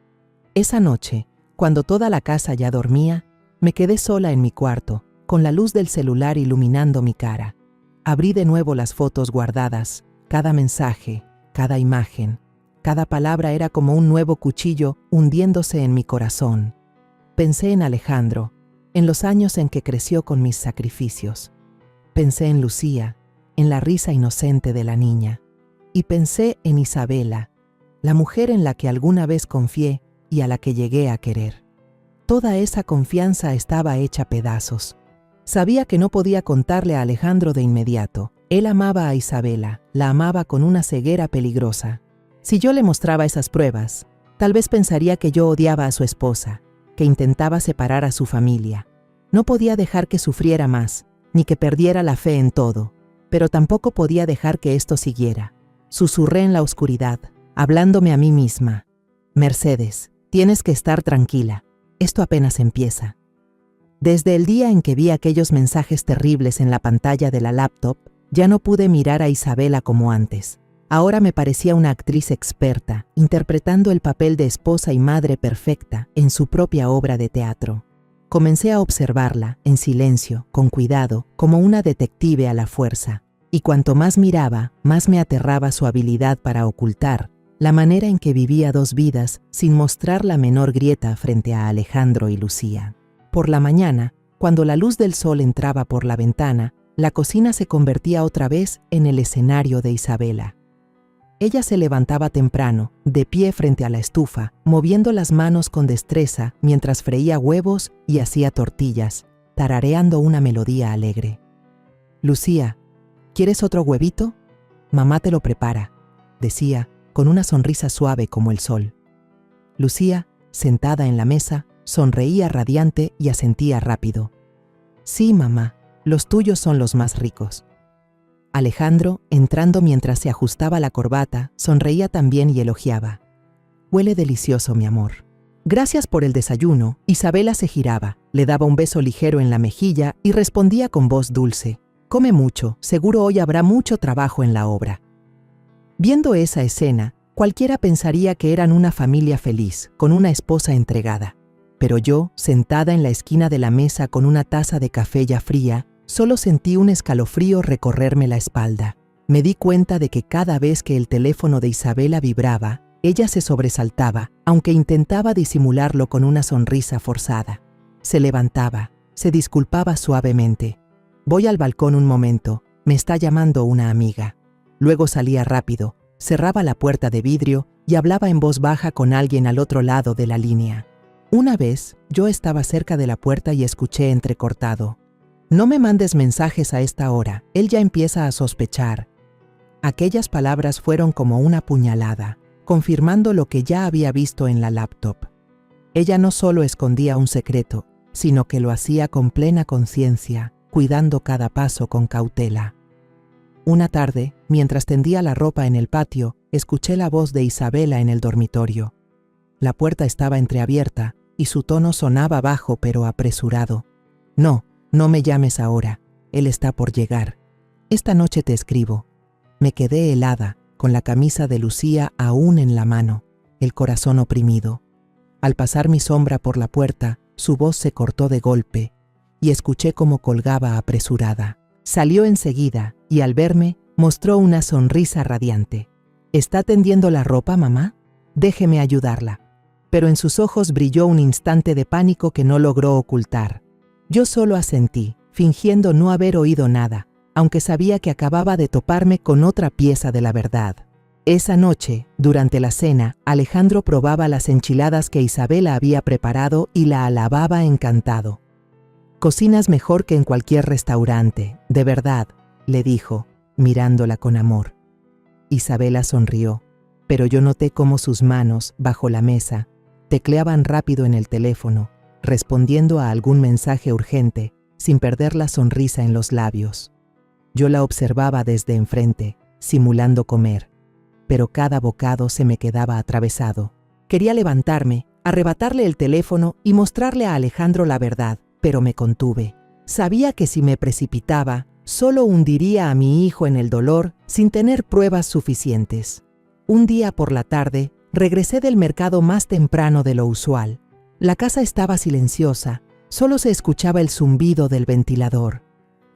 Esa noche, cuando toda la casa ya dormía, me quedé sola en mi cuarto, con la luz del celular iluminando mi cara. Abrí de nuevo las fotos guardadas, cada mensaje, cada imagen, cada palabra era como un nuevo cuchillo hundiéndose en mi corazón. Pensé en Alejandro, en los años en que creció con mis sacrificios. Pensé en Lucía, en la risa inocente de la niña. Y pensé en Isabela, la mujer en la que alguna vez confié y a la que llegué a querer. Toda esa confianza estaba hecha pedazos. Sabía que no podía contarle a Alejandro de inmediato. Él amaba a Isabela, la amaba con una ceguera peligrosa. Si yo le mostraba esas pruebas, tal vez pensaría que yo odiaba a su esposa, que intentaba separar a su familia. No podía dejar que sufriera más, ni que perdiera la fe en todo, pero tampoco podía dejar que esto siguiera. Susurré en la oscuridad, hablándome a mí misma. Mercedes, tienes que estar tranquila. Esto apenas empieza. Desde el día en que vi aquellos mensajes terribles en la pantalla de la laptop, ya no pude mirar a Isabela como antes. Ahora me parecía una actriz experta, interpretando el papel de esposa y madre perfecta en su propia obra de teatro. Comencé a observarla, en silencio, con cuidado, como una detective a la fuerza, y cuanto más miraba, más me aterraba su habilidad para ocultar la manera en que vivía dos vidas sin mostrar la menor grieta frente a Alejandro y Lucía. Por la mañana, cuando la luz del sol entraba por la ventana, la cocina se convertía otra vez en el escenario de Isabela. Ella se levantaba temprano, de pie frente a la estufa, moviendo las manos con destreza mientras freía huevos y hacía tortillas, tarareando una melodía alegre. «Lucía, ¿quieres otro huevito? Mamá te lo prepara», decía, con una sonrisa suave como el sol. Lucía, sentada en la mesa, sonreía radiante y asentía rápido. «Sí, mamá, los tuyos son los más ricos». Alejandro, entrando mientras se ajustaba la corbata, sonreía también y elogiaba. «Huele delicioso, mi amor». «Gracias por el desayuno». Isabela se giraba, le daba un beso ligero en la mejilla y respondía con voz dulce. «Come mucho, seguro hoy habrá mucho trabajo en la obra». Viendo esa escena, cualquiera pensaría que eran una familia feliz, con una esposa entregada. Pero yo, sentada en la esquina de la mesa con una taza de café ya fría, solo sentí un escalofrío recorrerme la espalda. Me di cuenta de que cada vez que el teléfono de Isabela vibraba, ella se sobresaltaba, aunque intentaba disimularlo con una sonrisa forzada. Se levantaba, se disculpaba suavemente. «Voy al balcón un momento, me está llamando una amiga». Luego salía rápido, cerraba la puerta de vidrio y hablaba en voz baja con alguien al otro lado de la línea. Una vez, yo estaba cerca de la puerta y escuché entrecortado: «No me mandes mensajes a esta hora, él ya empieza a sospechar». Aquellas palabras fueron como una puñalada, confirmando lo que ya había visto en la laptop. Ella no solo escondía un secreto, sino que lo hacía con plena conciencia, cuidando cada paso con cautela. Una tarde, mientras tendía la ropa en el patio, escuché la voz de Isabela en el dormitorio. La puerta estaba entreabierta y su tono sonaba bajo pero apresurado. «No, no me llames ahora, él está por llegar. Esta noche te escribo». Me quedé helada, con la camisa de Lucía aún en la mano, el corazón oprimido. Al pasar mi sombra por la puerta, su voz se cortó de golpe y escuché cómo colgaba apresurada. Salió enseguida y al verme mostró una sonrisa radiante. «¿Está tendiendo la ropa, mamá? Déjeme ayudarla». Pero en sus ojos brilló un instante de pánico que no logró ocultar. Yo solo asentí, fingiendo no haber oído nada, aunque sabía que acababa de toparme con otra pieza de la verdad. Esa noche, durante la cena, Alejandro probaba las enchiladas que Isabela había preparado y la alababa encantado. «Cocinas mejor que en cualquier restaurante, de verdad», le dijo, mirándola con amor. Isabela sonrió, pero yo noté cómo sus manos, bajo la mesa, tecleaban rápido en el teléfono, respondiendo a algún mensaje urgente, sin perder la sonrisa en los labios. Yo la observaba desde enfrente, simulando comer, pero cada bocado se me quedaba atravesado. Quería levantarme, arrebatarle el teléfono y mostrarle a Alejandro la verdad, pero me contuve. Sabía que si me precipitaba, solo hundiría a mi hijo en el dolor sin tener pruebas suficientes. Un día por la tarde, regresé del mercado más temprano de lo usual. La casa estaba silenciosa, solo se escuchaba el zumbido del ventilador.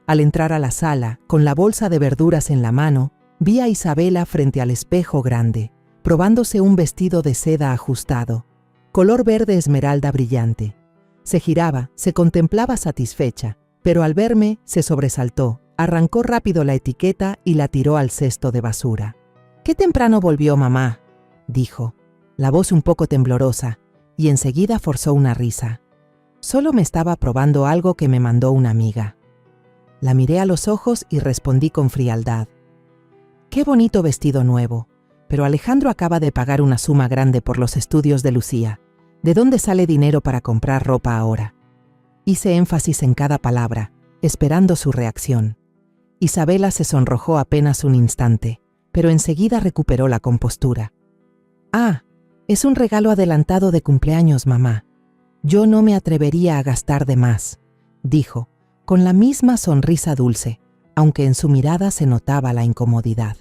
Al entrar a la sala, con la bolsa de verduras en la mano, vi a Isabela frente al espejo grande, probándose un vestido de seda ajustado, color verde esmeralda brillante. Se giraba, se contemplaba satisfecha, pero al verme se sobresaltó, arrancó rápido la etiqueta y la tiró al cesto de basura. «Qué temprano volvió mamá», dijo, la voz un poco temblorosa, y enseguida forzó una risa. Solo me estaba probando algo que me mandó una amiga. La miré a los ojos y respondí con frialdad. «Qué bonito vestido nuevo, pero Alejandro acaba de pagar una suma grande por los estudios de Lucía. ¿De dónde sale dinero para comprar ropa ahora?». Hice énfasis en cada palabra, esperando su reacción. Isabela se sonrojó apenas un instante, pero enseguida recuperó la compostura. «Ah, es un regalo adelantado de cumpleaños, mamá. Yo no me atrevería a gastar de más», dijo, con la misma sonrisa dulce, aunque en su mirada se notaba la incomodidad.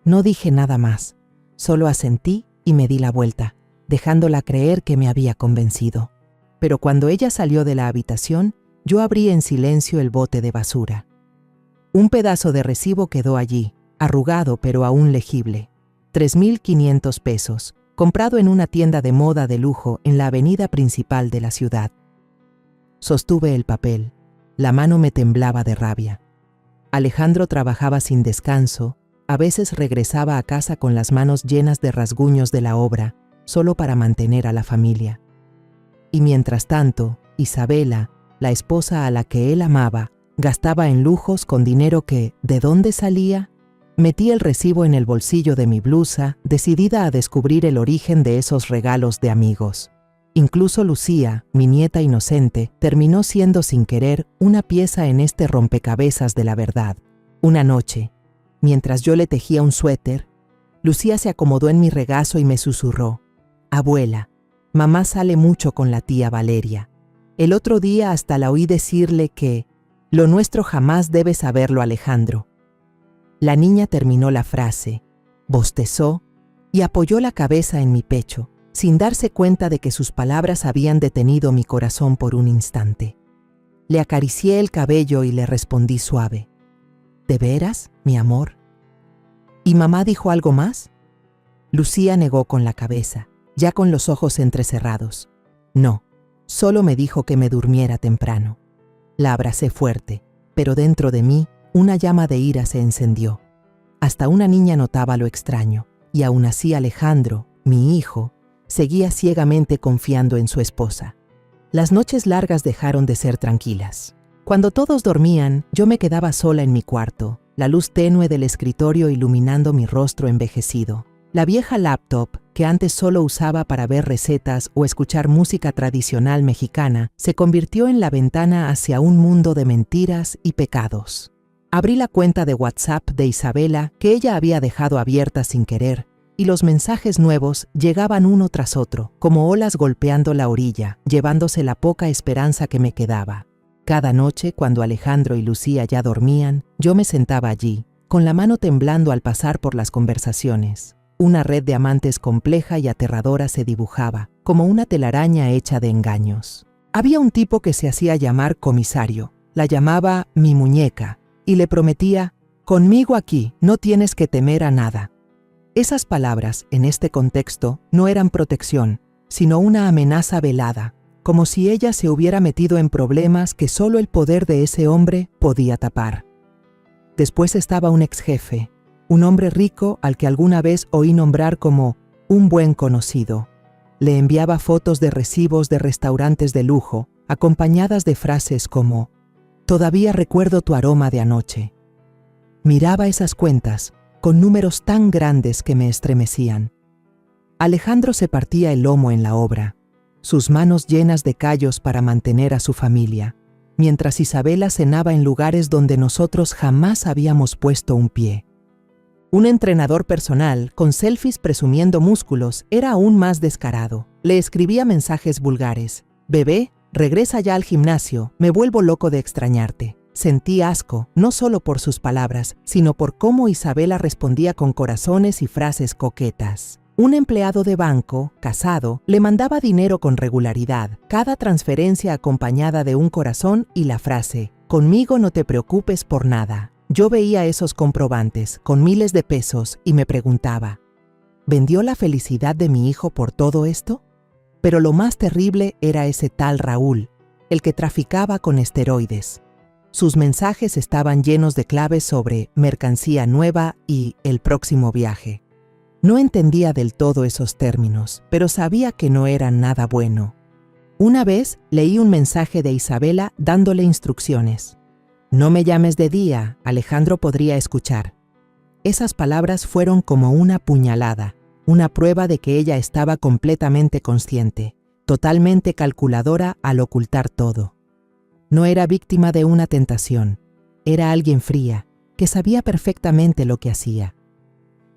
No dije nada más, solo asentí y me di la vuelta, dejándola creer que me había convencido. Pero cuando ella salió de la habitación, yo abrí en silencio el bote de basura. Un pedazo de recibo quedó allí, arrugado pero aún legible. 3.500 pesos, comprado en una tienda de moda de lujo en la avenida principal de la ciudad. Sostuve el papel. La mano me temblaba de rabia. Alejandro trabajaba sin descanso, a veces regresaba a casa con las manos llenas de rasguños de la obra, solo para mantener a la familia. Y mientras tanto, Isabela, la esposa a la que él amaba, gastaba en lujos con dinero que, ¿de dónde salía? Metí el recibo en el bolsillo de mi blusa, decidida a descubrir el origen de esos regalos de amigos. Incluso Lucía, mi nieta inocente, terminó siendo sin querer una pieza en este rompecabezas de la verdad. Una noche, mientras yo le tejía un suéter, Lucía se acomodó en mi regazo y me susurró: «Abuela, mamá sale mucho con la tía Valeria. El otro día hasta la oí decirle que lo nuestro jamás debe saberlo Alejandro». La niña terminó la frase, bostezó y apoyó la cabeza en mi pecho, sin darse cuenta de que sus palabras habían detenido mi corazón por un instante. Le acaricié el cabello y le respondí suave: «¿De veras, mi amor?». «¿Y mamá dijo algo más?». Lucía negó con la cabeza, ya con los ojos entrecerrados. «No, solo me dijo que me durmiera temprano». La abracé fuerte, pero dentro de mí una llama de ira se encendió. Hasta una niña notaba lo extraño, y aún así Alejandro, mi hijo, seguía ciegamente confiando en su esposa. Las noches largas dejaron de ser tranquilas. Cuando todos dormían, yo me quedaba sola en mi cuarto, la luz tenue del escritorio iluminando mi rostro envejecido. La vieja laptop, que antes solo usaba para ver recetas o escuchar música tradicional mexicana, se convirtió en la ventana hacia un mundo de mentiras y pecados. Abrí la cuenta de WhatsApp de Isabela, que ella había dejado abierta sin querer, y los mensajes nuevos llegaban uno tras otro, como olas golpeando la orilla, llevándose la poca esperanza que me quedaba. Cada noche, cuando Alejandro y Lucía ya dormían, yo me sentaba allí, con la mano temblando al pasar por las conversaciones. Una red de amantes compleja y aterradora se dibujaba, como una telaraña hecha de engaños. Había un tipo que se hacía llamar comisario, la llamaba mi muñeca, y le prometía: «Conmigo aquí, no tienes que temer a nada». Esas palabras, en este contexto, no eran protección, sino una amenaza velada, como si ella se hubiera metido en problemas que solo el poder de ese hombre podía tapar. Después estaba un ex jefe, un hombre rico al que alguna vez oí nombrar como un buen conocido. Le enviaba fotos de recibos de restaurantes de lujo, acompañadas de frases como «Todavía recuerdo tu aroma de anoche». Miraba esas cuentas, con números tan grandes que me estremecían. Alejandro se partía el lomo en la obra, sus manos llenas de callos para mantener a su familia, mientras Isabela cenaba en lugares donde nosotros jamás habíamos puesto un pie. Un entrenador personal, con selfies presumiendo músculos, era aún más descarado. Le escribía mensajes vulgares. «Bebé, regresa ya al gimnasio, me vuelvo loco de extrañarte». Sentí asco, no solo por sus palabras, sino por cómo Isabela respondía con corazones y frases coquetas. Un empleado de banco, casado, le mandaba dinero con regularidad, cada transferencia acompañada de un corazón y la frase, «Conmigo no te preocupes por nada». Yo veía esos comprobantes, con miles de pesos, y me preguntaba, ¿vendió la felicidad de mi hijo por todo esto? Pero lo más terrible era ese tal Raúl, el que traficaba con esteroides. Sus mensajes estaban llenos de claves sobre mercancía nueva y el próximo viaje. No entendía del todo esos términos, pero sabía que no eran nada bueno. Una vez leí un mensaje de Isabela dándole instrucciones. «No me llames de día, Alejandro podría escuchar». Esas palabras fueron como una puñalada, una prueba de que ella estaba completamente consciente, totalmente calculadora al ocultar todo. No era víctima de una tentación, era alguien fría, que sabía perfectamente lo que hacía.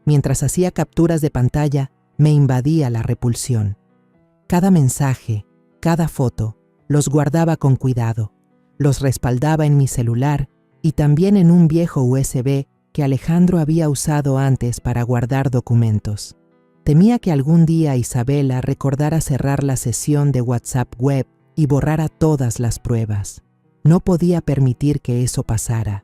Mientras hacía capturas de pantalla, me invadía la repulsión. Cada mensaje, cada foto, los guardaba con cuidado. Los respaldaba en mi celular y también en un viejo USB que Alejandro había usado antes para guardar documentos. Temía que algún día Isabela recordara cerrar la sesión de WhatsApp web y borrara todas las pruebas. No podía permitir que eso pasara.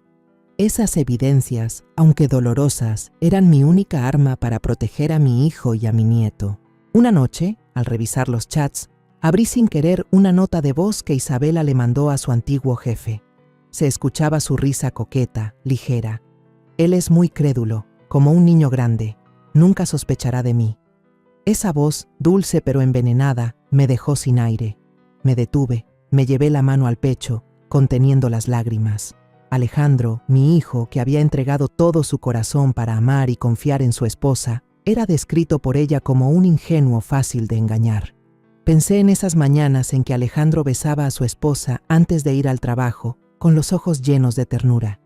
Esas evidencias, aunque dolorosas, eran mi única arma para proteger a mi hijo y a mi nieto. Una noche, al revisar los chats, abrí sin querer una nota de voz que Isabela le mandó a su antiguo jefe. Se escuchaba su risa coqueta, ligera. Él es muy crédulo, como un niño grande. Nunca sospechará de mí. Esa voz, dulce pero envenenada, me dejó sin aire. Me detuve, me llevé la mano al pecho, conteniendo las lágrimas. Alejandro, mi hijo, que había entregado todo su corazón para amar y confiar en su esposa, era descrito por ella como un ingenuo fácil de engañar. Pensé en esas mañanas en que Alejandro besaba a su esposa antes de ir al trabajo, con los ojos llenos de ternura.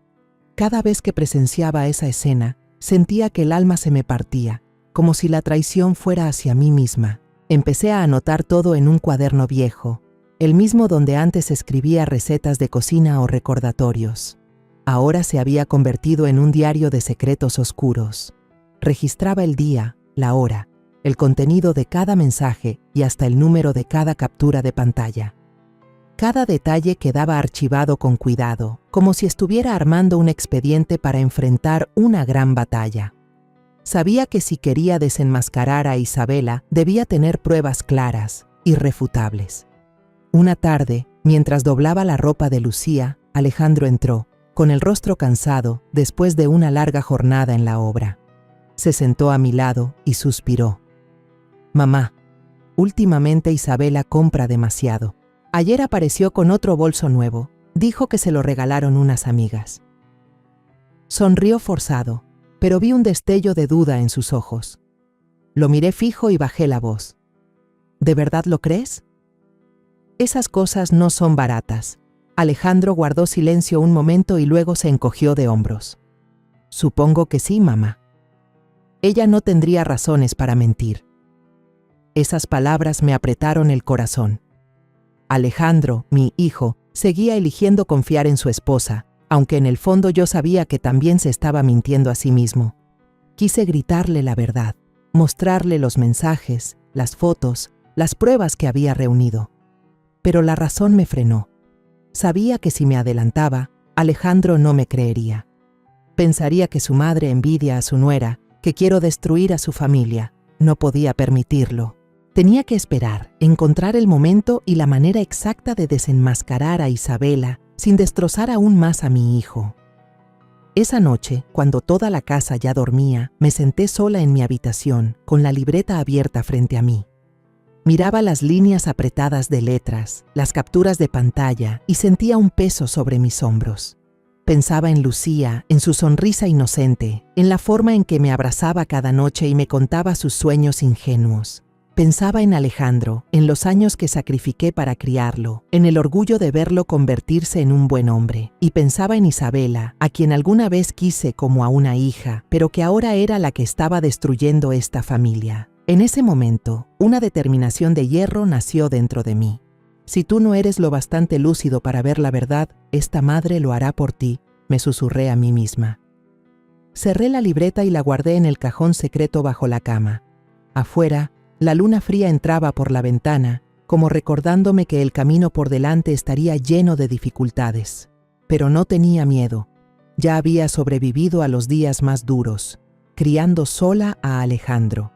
Cada vez que presenciaba esa escena, sentía que el alma se me partía, como si la traición fuera hacia mí misma. Empecé a anotar todo en un cuaderno viejo, el mismo donde antes escribía recetas de cocina o recordatorios. Ahora se había convertido en un diario de secretos oscuros. Registraba el día, la hora, el contenido de cada mensaje y hasta el número de cada captura de pantalla. Cada detalle quedaba archivado con cuidado, como si estuviera armando un expediente para enfrentar una gran batalla. Sabía que si quería desenmascarar a Isabela, debía tener pruebas claras, irrefutables. Una tarde, mientras doblaba la ropa de Lucía, Alejandro entró, con el rostro cansado, después de una larga jornada en la obra. Se sentó a mi lado y suspiró. «Mamá, últimamente Isabela compra demasiado. Ayer apareció con otro bolso nuevo. Dijo que se lo regalaron unas amigas». Sonrió forzado, pero vi un destello de duda en sus ojos. Lo miré fijo y bajé la voz. «¿De verdad lo crees?» «Esas cosas no son baratas». Alejandro guardó silencio un momento y luego se encogió de hombros. «Supongo que sí, mamá». Ella no tendría razones para mentir. Esas palabras me apretaron el corazón. Alejandro, mi hijo, seguía eligiendo confiar en su esposa, aunque en el fondo yo sabía que también se estaba mintiendo a sí mismo. Quise gritarle la verdad, mostrarle los mensajes, las fotos, las pruebas que había reunido. Pero la razón me frenó. Sabía que si me adelantaba, Alejandro no me creería. Pensaría que su madre envidia a su nuera, que quiero destruir a su familia. No podía permitirlo. Tenía que esperar, encontrar el momento y la manera exacta de desenmascarar a Isabela sin destrozar aún más a mi hijo. Esa noche, cuando toda la casa ya dormía, me senté sola en mi habitación, con la libreta abierta frente a mí. Miraba las líneas apretadas de letras, las capturas de pantalla y sentía un peso sobre mis hombros. Pensaba en Lucía, en su sonrisa inocente, en la forma en que me abrazaba cada noche y me contaba sus sueños ingenuos. Pensaba en Alejandro, en los años que sacrifiqué para criarlo, en el orgullo de verlo convertirse en un buen hombre. Y pensaba en Isabela, a quien alguna vez quise como a una hija, pero que ahora era la que estaba destruyendo esta familia. En ese momento, una determinación de hierro nació dentro de mí. Si tú no eres lo bastante lúcido para ver la verdad, esta madre lo hará por ti, me susurré a mí misma. Cerré la libreta y la guardé en el cajón secreto bajo la cama. Afuera, la luna fría entraba por la ventana, como recordándome que el camino por delante estaría lleno de dificultades. Pero no tenía miedo. Ya había sobrevivido a los días más duros, criando sola a Alejandro.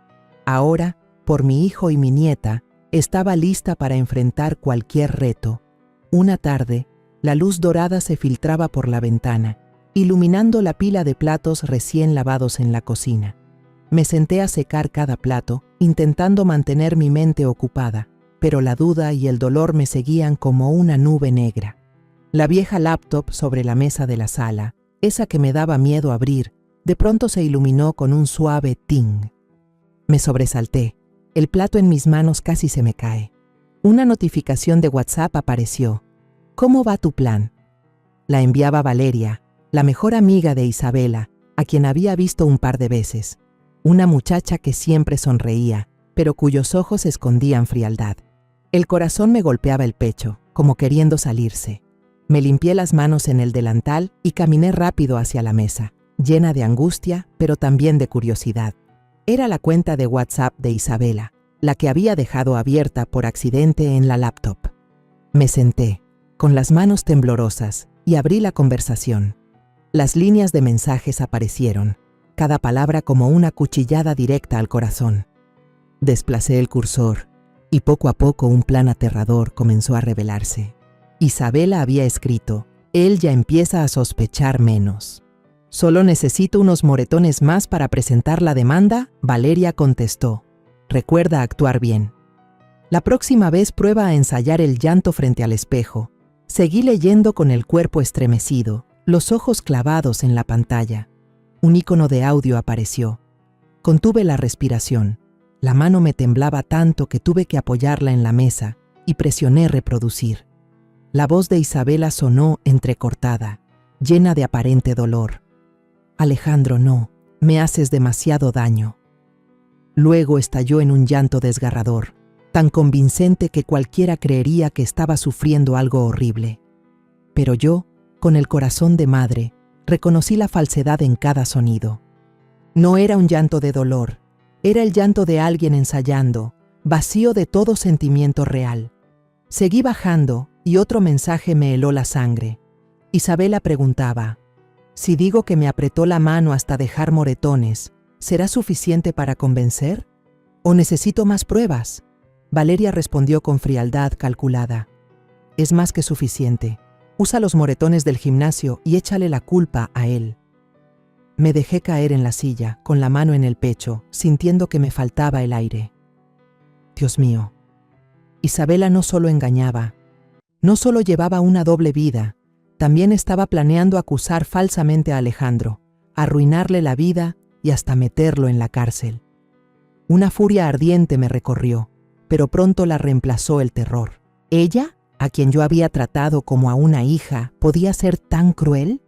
Ahora, por mi hijo y mi nieta, estaba lista para enfrentar cualquier reto. Una tarde, la luz dorada se filtraba por la ventana, iluminando la pila de platos recién lavados en la cocina. Me senté a secar cada plato, intentando mantener mi mente ocupada, pero la duda y el dolor me seguían como una nube negra. La vieja laptop sobre la mesa de la sala, esa que me daba miedo abrir, de pronto se iluminó con un suave ting. Me sobresalté. El plato en mis manos casi se me cae. Una notificación de WhatsApp apareció. ¿Cómo va tu plan? La enviaba Valeria, la mejor amiga de Isabela, a quien había visto un par de veces. Una muchacha que siempre sonreía, pero cuyos ojos escondían frialdad. El corazón me golpeaba el pecho, como queriendo salirse. Me limpié las manos en el delantal y caminé rápido hacia la mesa, llena de angustia, pero también de curiosidad. Era la cuenta de WhatsApp de Isabela, la que había dejado abierta por accidente en la laptop. Me senté, con las manos temblorosas, y abrí la conversación. Las líneas de mensajes aparecieron, cada palabra como una cuchillada directa al corazón. Desplacé el cursor, y poco a poco un plan aterrador comenzó a revelarse. Isabela había escrito: él ya empieza a sospechar menos. Solo necesito unos moretones más para presentar la demanda, Valeria contestó. Recuerda actuar bien. La próxima vez prueba a ensayar el llanto frente al espejo. Seguí leyendo con el cuerpo estremecido, los ojos clavados en la pantalla. Un icono de audio apareció. Contuve la respiración. La mano me temblaba tanto que tuve que apoyarla en la mesa y presioné reproducir. La voz de Isabela sonó entrecortada, llena de aparente dolor. Alejandro, no, me haces demasiado daño. Luego estalló en un llanto desgarrador, tan convincente que cualquiera creería que estaba sufriendo algo horrible. Pero yo, con el corazón de madre, reconocí la falsedad en cada sonido. No era un llanto de dolor, era el llanto de alguien ensayando, vacío de todo sentimiento real. Seguí bajando y otro mensaje me heló la sangre. Isabela preguntaba: si digo que me apretó la mano hasta dejar moretones, ¿será suficiente para convencer? ¿O necesito más pruebas? Valeria respondió con frialdad calculada: es más que suficiente. Usa los moretones del gimnasio y échale la culpa a él. Me dejé caer en la silla, con la mano en el pecho, sintiendo que me faltaba el aire. Dios mío. Isabela no solo engañaba, no solo llevaba una doble vida, también estaba planeando acusar falsamente a Alejandro, arruinarle la vida y hasta meterlo en la cárcel. Una furia ardiente me recorrió, pero pronto la reemplazó el terror. ¿Ella, a quien yo había tratado como a una hija, podía ser tan cruel?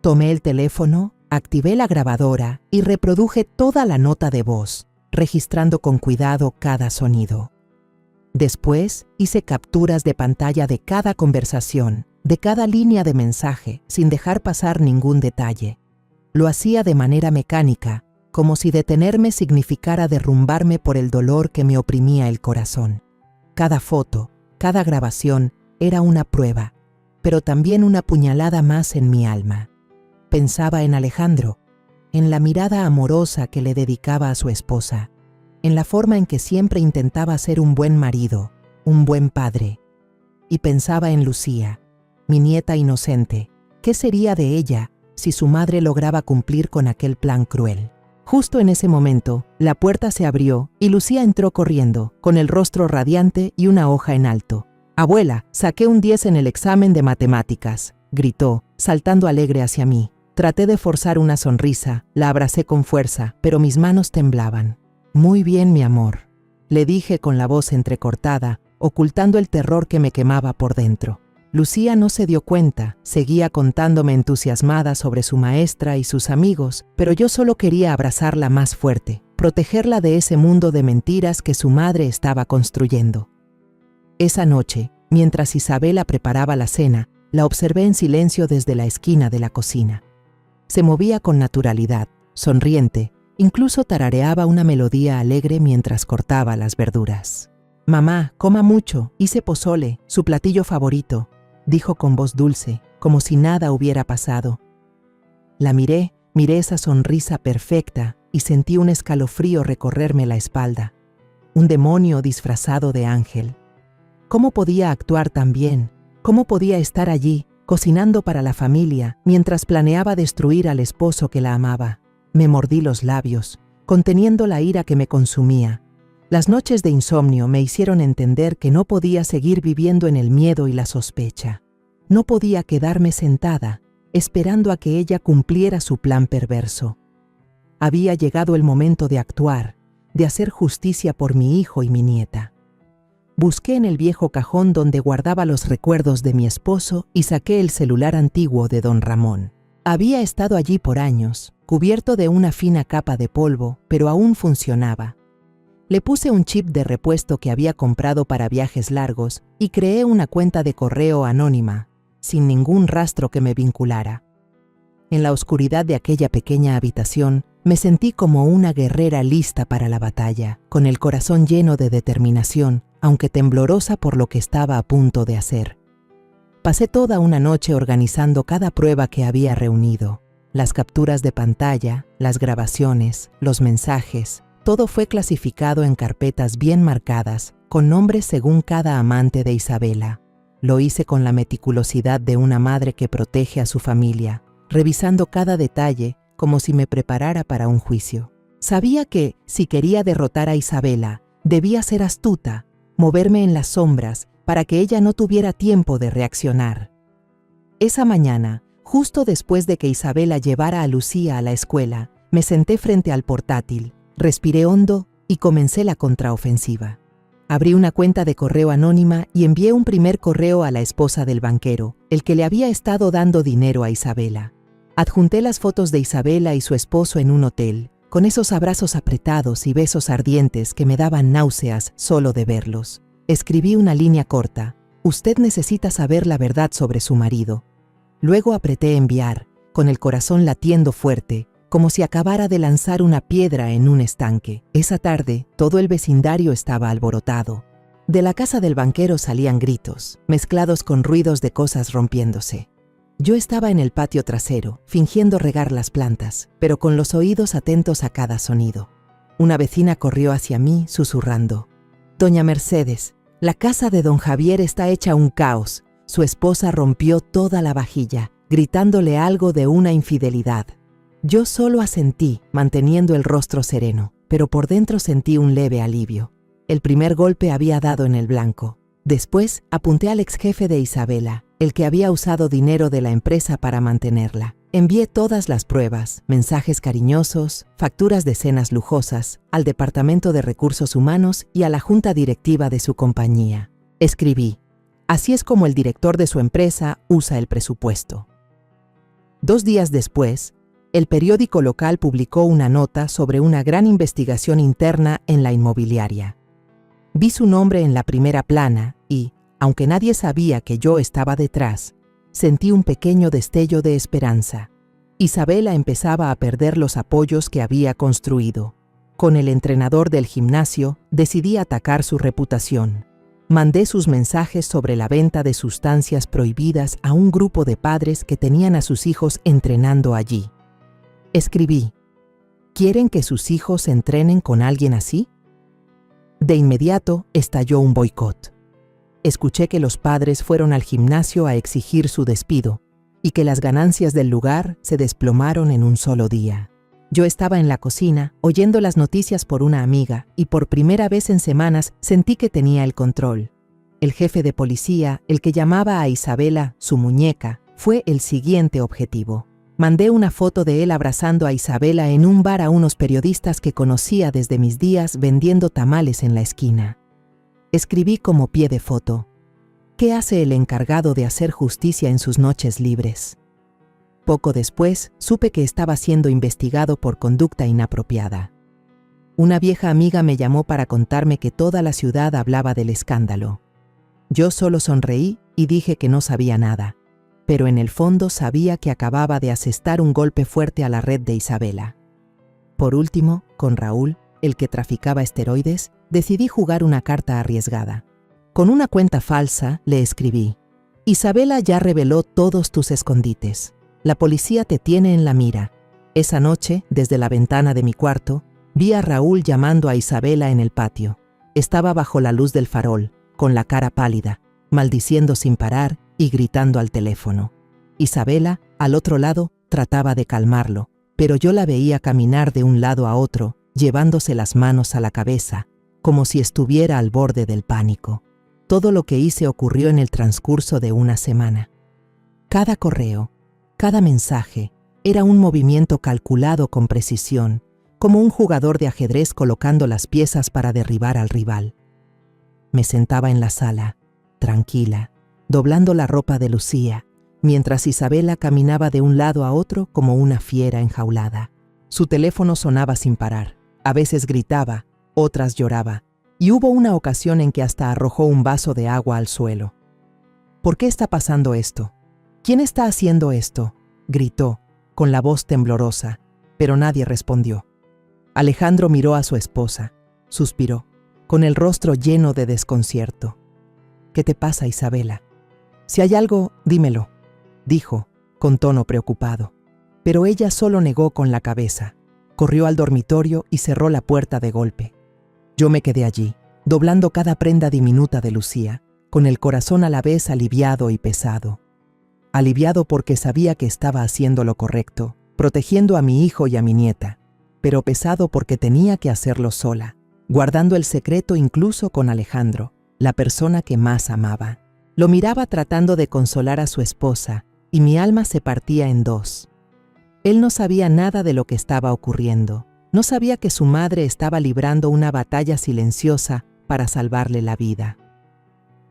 Tomé el teléfono, activé la grabadora y reproduje toda la nota de voz, registrando con cuidado cada sonido. Después hice capturas de pantalla de cada conversación, de cada línea de mensaje, sin dejar pasar ningún detalle. Lo hacía de manera mecánica, como si detenerme significara derrumbarme por el dolor que me oprimía el corazón. Cada foto, cada grabación era una prueba, pero también una puñalada más en mi alma. Pensaba en Alejandro, en la mirada amorosa que le dedicaba a su esposa, en la forma en que siempre intentaba ser un buen marido, un buen padre. Y pensaba en Lucía, mi nieta inocente. ¿Qué sería de ella si su madre lograba cumplir con aquel plan cruel. Justo en ese momento, la puerta se abrió y Lucía entró corriendo, con el rostro radiante y una hoja en alto. «Abuela, saqué un 10 en el examen de matemáticas», gritó, saltando alegre hacia mí. Traté de forzar una sonrisa, la abracé con fuerza, pero mis manos temblaban. «Muy bien, mi amor», le dije con la voz entrecortada, ocultando el terror que me quemaba por dentro. Lucía no se dio cuenta, seguía contándome entusiasmada sobre su maestra y sus amigos, pero yo solo quería abrazarla más fuerte, protegerla de ese mundo de mentiras que su madre estaba construyendo. Esa noche, mientras Isabela preparaba la cena, la observé en silencio desde la esquina de la cocina. Se movía con naturalidad, sonriente, incluso tarareaba una melodía alegre mientras cortaba las verduras. «Mamá, coma mucho, hice pozole, su platillo favorito», dijo con voz dulce, como si nada hubiera pasado. La miré esa sonrisa perfecta y sentí un escalofrío recorrerme la espalda. Un demonio disfrazado de ángel. ¿Cómo podía actuar tan bien? ¿Cómo podía estar allí, cocinando para la familia, mientras planeaba destruir al esposo que la amaba? Me mordí los labios, conteniendo la ira que me consumía. Las noches de insomnio me hicieron entender que no podía seguir viviendo en el miedo y la sospecha. No podía quedarme sentada, esperando a que ella cumpliera su plan perverso. Había llegado el momento de actuar, de hacer justicia por mi hijo y mi nieta. Busqué en el viejo cajón donde guardaba los recuerdos de mi esposo y saqué el celular antiguo de don Ramón. Había estado allí por años, cubierto de una fina capa de polvo, pero aún funcionaba. Le puse un chip de repuesto que había comprado para viajes largos y creé una cuenta de correo anónima, sin ningún rastro que me vinculara. En la oscuridad de aquella pequeña habitación, me sentí como una guerrera lista para la batalla, con el corazón lleno de determinación, aunque temblorosa por lo que estaba a punto de hacer. Pasé toda una noche organizando cada prueba que había reunido, las capturas de pantalla, las grabaciones, los mensajes. Todo fue clasificado en carpetas bien marcadas, con nombres según cada amante de Isabela. Lo hice con la meticulosidad de una madre que protege a su familia, revisando cada detalle como si me preparara para un juicio. Sabía que, si quería derrotar a Isabela, debía ser astuta, moverme en las sombras para que ella no tuviera tiempo de reaccionar. Esa mañana, justo después de que Isabela llevara a Lucía a la escuela, me senté frente al portátil, respiré hondo y comencé la contraofensiva. Abrí una cuenta de correo anónima y envié un primer correo a la esposa del banquero, el que le había estado dando dinero a Isabela. Adjunté las fotos de Isabela y su esposo en un hotel, con esos abrazos apretados y besos ardientes que me daban náuseas solo de verlos. Escribí una línea corta: «Usted necesita saber la verdad sobre su marido». Luego apreté enviar, con el corazón latiendo fuerte, como si acabara de lanzar una piedra en un estanque. Esa tarde, todo el vecindario estaba alborotado. De la casa del banquero salían gritos, mezclados con ruidos de cosas rompiéndose. Yo estaba en el patio trasero, fingiendo regar las plantas, pero con los oídos atentos a cada sonido. Una vecina corrió hacia mí, susurrando: «Doña Mercedes, la casa de don Javier está hecha un caos. Su esposa rompió toda la vajilla, gritándole algo de una infidelidad». Yo solo asentí, manteniendo el rostro sereno, pero por dentro sentí un leve alivio. El primer golpe había dado en el blanco. Después apunté al exjefe de Isabela, el que había usado dinero de la empresa para mantenerla. Envié todas las pruebas, mensajes cariñosos, facturas de cenas lujosas, al Departamento de Recursos Humanos y a la junta directiva de su compañía. Escribí: «Así es como el director de su empresa usa el presupuesto». 2 días después, el periódico local publicó una nota sobre una gran investigación interna en la inmobiliaria. Vi su nombre en la primera plana y, aunque nadie sabía que yo estaba detrás, sentí un pequeño destello de esperanza. Isabela empezaba a perder los apoyos que había construido. Con el entrenador del gimnasio, decidí atacar su reputación. Mandé sus mensajes sobre la venta de sustancias prohibidas a un grupo de padres que tenían a sus hijos entrenando allí. Escribí: ¿quieren que sus hijos entrenen con alguien así? De inmediato estalló un boicot. Escuché que los padres fueron al gimnasio a exigir su despido, y que las ganancias del lugar se desplomaron en un solo día. Yo estaba en la cocina, oyendo las noticias por una amiga, y por primera vez en semanas sentí que tenía el control. El jefe de policía, el que llamaba a Isabela su muñeca, fue el siguiente objetivo. Mandé una foto de él abrazando a Isabela en un bar a unos periodistas que conocía desde mis días vendiendo tamales en la esquina. Escribí como pie de foto: ¿qué hace el encargado de hacer justicia en sus noches libres? Poco después, supe que estaba siendo investigado por conducta inapropiada. Una vieja amiga me llamó para contarme que toda la ciudad hablaba del escándalo. Yo solo sonreí y dije que no sabía nada, pero en el fondo sabía que acababa de asestar un golpe fuerte a la red de Isabela. Por último, con Raúl, el que traficaba esteroides, decidí jugar una carta arriesgada. Con una cuenta falsa le escribí: Isabela ya reveló todos tus escondites. La policía te tiene en la mira. Esa noche, desde la ventana de mi cuarto, vi a Raúl llamando a Isabela en el patio. Estaba bajo la luz del farol, con la cara pálida, maldiciendo sin parar y gritando al teléfono. Isabela, al otro lado, trataba de calmarlo, pero yo la veía caminar de un lado a otro, llevándose las manos a la cabeza, como si estuviera al borde del pánico. Todo lo que hice ocurrió en el transcurso de una semana. Cada correo, cada mensaje, era un movimiento calculado con precisión, como un jugador de ajedrez colocando las piezas para derribar al rival. Me sentaba en la sala, tranquila, doblando la ropa de Lucía, mientras Isabela caminaba de un lado a otro como una fiera enjaulada. Su teléfono sonaba sin parar. A veces gritaba, otras lloraba, y hubo una ocasión en que hasta arrojó un vaso de agua al suelo. ¿Por qué está pasando esto? ¿Quién está haciendo esto?, gritó, con la voz temblorosa, pero nadie respondió. Alejandro miró a su esposa, suspiró, con el rostro lleno de desconcierto. ¿Qué te pasa, Isabela? Si hay algo, dímelo, dijo, con tono preocupado. Pero ella solo negó con la cabeza. Corrió al dormitorio y cerró la puerta de golpe. Yo me quedé allí, doblando cada prenda diminuta de Lucía, con el corazón a la vez aliviado y pesado. Aliviado porque sabía que estaba haciendo lo correcto, protegiendo a mi hijo y a mi nieta, pero pesado porque tenía que hacerlo sola, guardando el secreto incluso con Alejandro, la persona que más amaba. Lo miraba tratando de consolar a su esposa, y mi alma se partía en dos. Él no sabía nada de lo que estaba ocurriendo. No sabía que su madre estaba librando una batalla silenciosa para salvarle la vida.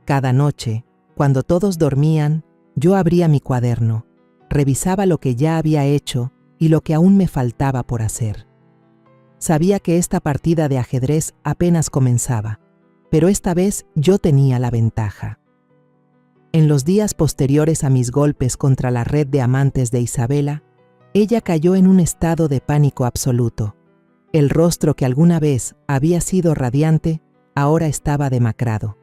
Cada noche, cuando todos dormían, yo abría mi cuaderno, revisaba lo que ya había hecho y lo que aún me faltaba por hacer. Sabía que esta partida de ajedrez apenas comenzaba, pero esta vez yo tenía la ventaja. En los días posteriores a mis golpes contra la red de amantes de Isabela, ella cayó en un estado de pánico absoluto. El rostro que alguna vez había sido radiante, ahora estaba demacrado,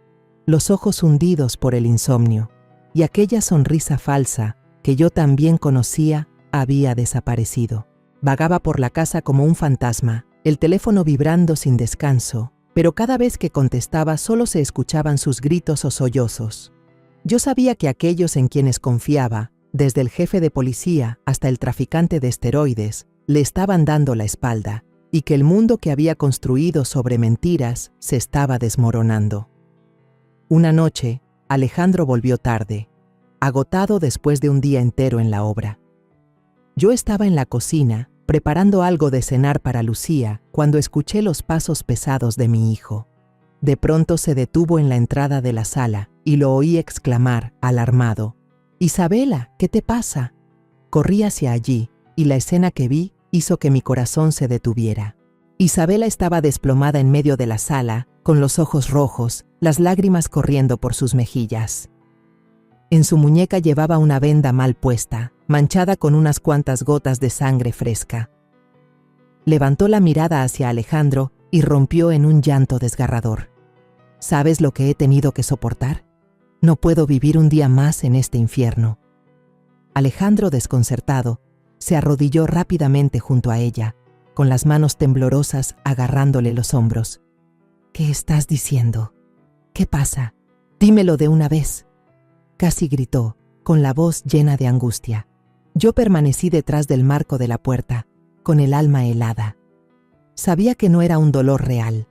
los ojos hundidos por el insomnio, y aquella sonrisa falsa que yo también conocía había desaparecido. Vagaba por la casa como un fantasma, el teléfono vibrando sin descanso, pero cada vez que contestaba solo se escuchaban sus gritos o sollozos. Yo sabía que aquellos en quienes confiaba, desde el jefe de policía hasta el traficante de esteroides, le estaban dando la espalda, y que el mundo que había construido sobre mentiras se estaba desmoronando. Una noche, Alejandro volvió tarde, agotado después de un día entero en la obra. Yo estaba en la cocina, preparando algo de cenar para Lucía, cuando escuché los pasos pesados de mi hijo. De pronto se detuvo en la entrada de la sala y lo oí exclamar, alarmado: «Isabela, ¿qué te pasa?». Corrí hacia allí y la escena que vi hizo que mi corazón se detuviera. Isabela estaba desplomada en medio de la sala, con los ojos rojos, las lágrimas corriendo por sus mejillas. En su muñeca llevaba una venda mal puesta, manchada con unas cuantas gotas de sangre fresca. Levantó la mirada hacia Alejandro y rompió en un llanto desgarrador. ¿Sabes lo que he tenido que soportar? No puedo vivir un día más en este infierno. Alejandro, desconcertado, se arrodilló rápidamente junto a ella, con las manos temblorosas agarrándole los hombros. «¿Qué estás diciendo? ¿Qué pasa? Dímelo de una vez», casi gritó, con la voz llena de angustia. Yo permanecí detrás del marco de la puerta, con el alma helada. Sabía que no era un dolor real,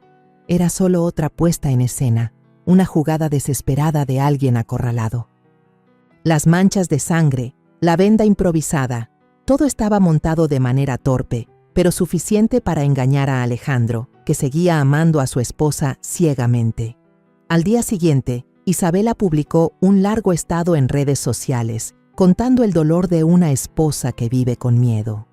era solo otra puesta en escena, una jugada desesperada de alguien acorralado. Las manchas de sangre, la venda improvisada, todo estaba montado de manera torpe, pero suficiente para engañar a Alejandro, que seguía amando a su esposa ciegamente. Al día siguiente, Isabela publicó un largo estado en redes sociales, contando el dolor de una esposa que vive con miedo.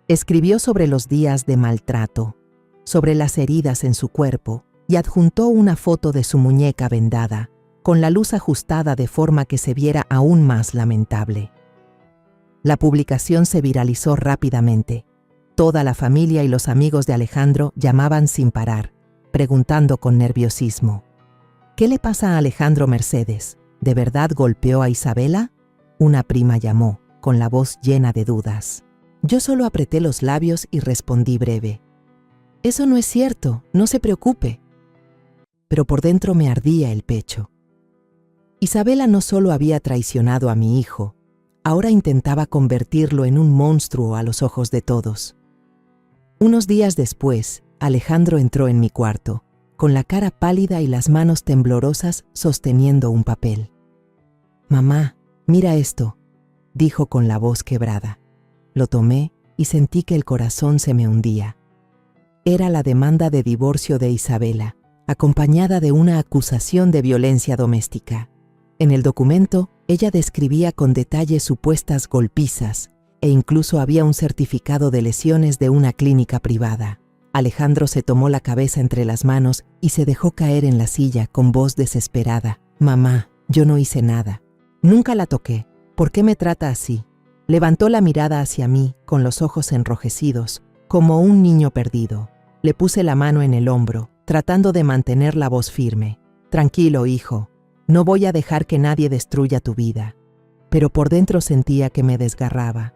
Escribió sobre los días de maltrato, sobre las heridas en su cuerpo, y adjuntó una foto de su muñeca vendada, con la luz ajustada de forma que se viera aún más lamentable. La publicación se viralizó rápidamente. Toda la familia y los amigos de Alejandro llamaban sin parar, preguntando con nerviosismo: ¿qué le pasa a Alejandro Mercedes? ¿De verdad golpeó a Isabela? Una prima llamó, con la voz llena de dudas. Yo solo apreté los labios y respondí breve: «Eso no es cierto, no se preocupe». Pero por dentro me ardía el pecho. Isabela no solo había traicionado a mi hijo, ahora intentaba convertirlo en un monstruo a los ojos de todos. Unos días después, Alejandro entró en mi cuarto, con la cara pálida y las manos temblorosas sosteniendo un papel. «Mamá, mira esto», dijo con la voz quebrada. Lo tomé y sentí que el corazón se me hundía. Era la demanda de divorcio de Isabela, acompañada de una acusación de violencia doméstica. En el documento, ella describía con detalle supuestas golpizas e incluso había un certificado de lesiones de una clínica privada. Alejandro se tomó la cabeza entre las manos y se dejó caer en la silla con voz desesperada. «Mamá, yo no hice nada. Nunca la toqué. ¿Por qué me trata así?». Levantó la mirada hacia mí, con los ojos enrojecidos, como un niño perdido. Le puse la mano en el hombro, tratando de mantener la voz firme. «Tranquilo, hijo. No voy a dejar que nadie destruya tu vida». Pero por dentro sentía que me desgarraba.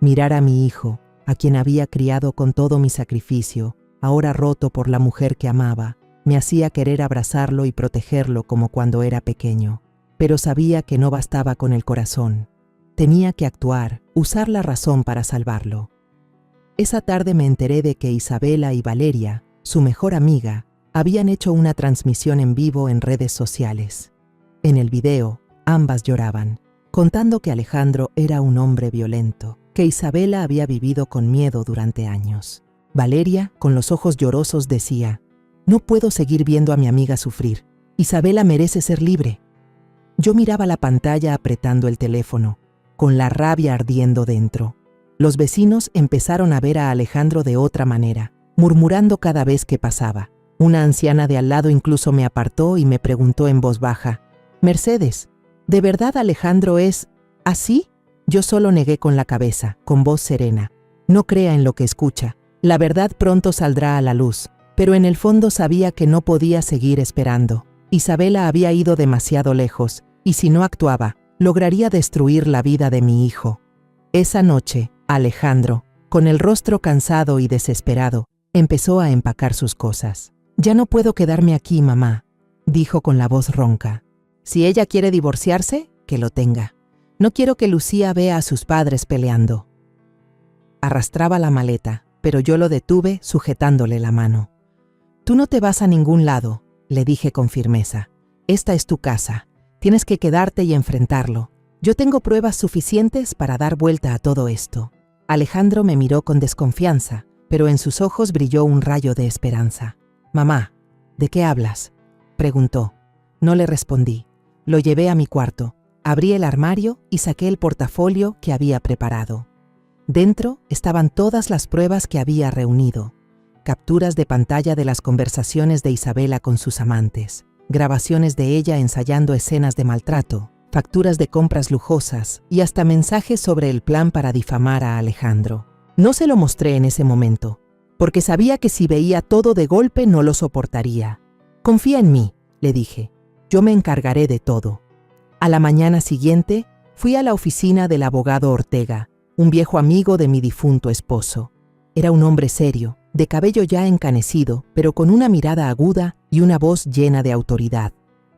Mirar a mi hijo, a quien había criado con todo mi sacrificio, ahora roto por la mujer que amaba, me hacía querer abrazarlo y protegerlo como cuando era pequeño. Pero sabía que no bastaba con el corazón. Tenía que actuar, usar la razón para salvarlo. Esa tarde me enteré de que Isabela y Valeria, su mejor amiga, habían hecho una transmisión en vivo en redes sociales. En el video, ambas lloraban, contando que Alejandro era un hombre violento, que Isabela había vivido con miedo durante años. Valeria, con los ojos llorosos, decía: «No puedo seguir viendo a mi amiga sufrir. Isabela merece ser libre». Yo miraba la pantalla apretando el teléfono, con la rabia ardiendo dentro. Los vecinos empezaron a ver a Alejandro de otra manera, murmurando cada vez que pasaba. Una anciana de al lado incluso me apartó y me preguntó en voz baja: «Mercedes, ¿de verdad Alejandro es así?». Yo solo negué con la cabeza, con voz serena: «No crea en lo que escucha. La verdad pronto saldrá a la luz». Pero en el fondo sabía que no podía seguir esperando. Isabela había ido demasiado lejos, y si no actuaba, lograría destruir la vida de mi hijo. Esa noche, Alejandro, con el rostro cansado y desesperado, empezó a empacar sus cosas. «Ya no puedo quedarme aquí, mamá», dijo con la voz ronca. «Si ella quiere divorciarse, que lo tenga. No quiero que Lucía vea a sus padres peleando». Arrastraba la maleta, pero yo lo detuve sujetándole la mano. «Tú no te vas a ningún lado», le dije con firmeza. «Esta es tu casa. Tienes que quedarte y enfrentarlo. Yo tengo pruebas suficientes para dar vuelta a todo esto». Alejandro me miró con desconfianza, pero en sus ojos brilló un rayo de esperanza. «Mamá, ¿de qué hablas?», preguntó. No le respondí. Lo llevé a mi cuarto, abrí el armario y saqué el portafolio que había preparado. Dentro estaban todas las pruebas que había reunido: capturas de pantalla de las conversaciones de Isabela con sus amantes, grabaciones de ella ensayando escenas de maltrato, facturas de compras lujosas y hasta mensajes sobre el plan para difamar a Alejandro. No se lo mostré en ese momento, porque sabía que si veía todo de golpe no lo soportaría. «Confía en mí», le dije. «Yo me encargaré de todo». A la mañana siguiente, fui a la oficina del abogado Ortega, un viejo amigo de mi difunto esposo. Era un hombre serio, de cabello ya encanecido, pero con una mirada aguda y una voz llena de autoridad.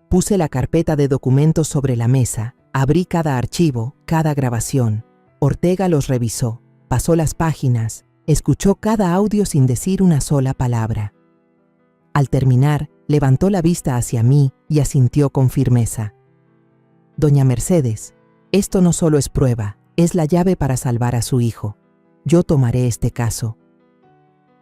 Puse la carpeta de documentos sobre la mesa Abrí cada archivo, cada grabación. Ortega los revisó, pasó las páginas, escuchó cada audio sin decir una sola palabra. Al terminar, levantó la vista hacia mí y asintió con firmeza. Doña Mercedes, esto no solo es prueba, es la llave para salvar a su hijo. Yo tomaré este caso.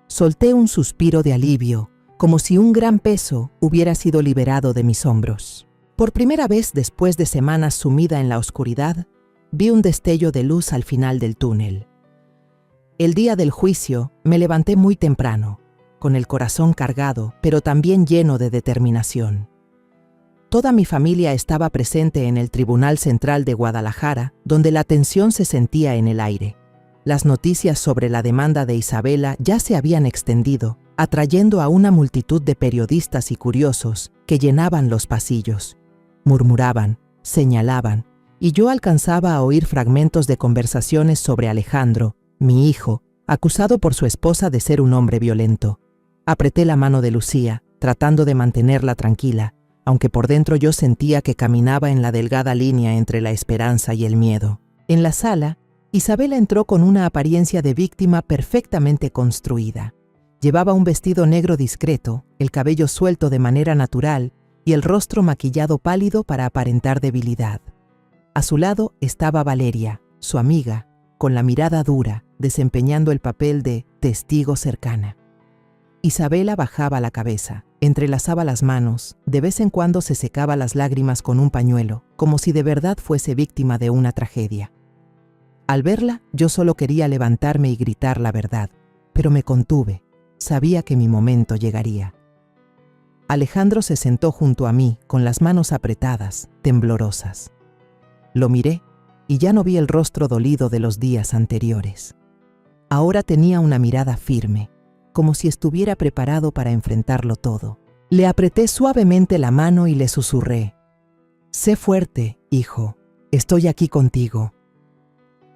Solté un suspiro de alivio, como si un gran peso hubiera sido liberado de mis hombros. Por primera vez después de semanas sumida en la oscuridad, vi un destello de luz al final del túnel. El día del juicio me levanté muy temprano, con el corazón cargado, pero también lleno de determinación. Toda mi familia estaba presente en el Tribunal Central de Guadalajara, donde la tensión se sentía en el aire. Las noticias sobre la demanda de Isabela ya se habían extendido, atrayendo a una multitud de periodistas y curiosos que llenaban los pasillos. Murmuraban, señalaban, y yo alcanzaba a oír fragmentos de conversaciones sobre Alejandro, mi hijo, acusado por su esposa de ser un hombre violento. Apreté la mano de Lucía, tratando de mantenerla tranquila, aunque por dentro yo sentía que caminaba en la delgada línea entre la esperanza y el miedo. En la sala, Isabela entró con una apariencia de víctima perfectamente construida. Llevaba un vestido negro discreto, el cabello suelto de manera natural y el rostro maquillado pálido para aparentar debilidad. A su lado estaba Valeria, su amiga, con la mirada dura, desempeñando el papel de testigo cercana. Isabela bajaba la cabeza, entrelazaba las manos, de vez en cuando se secaba las lágrimas con un pañuelo, como si de verdad fuese víctima de una tragedia. Al verla, yo solo quería levantarme y gritar la verdad, pero me contuve. Sabía que mi momento llegaría. Alejandro se sentó junto a mí, con las manos apretadas, temblorosas. Lo miré y ya no vi el rostro dolido de los días anteriores. Ahora tenía una mirada firme, como si estuviera preparado para enfrentarlo todo. Le apreté suavemente la mano y le susurré: «Sé fuerte, hijo, estoy aquí contigo».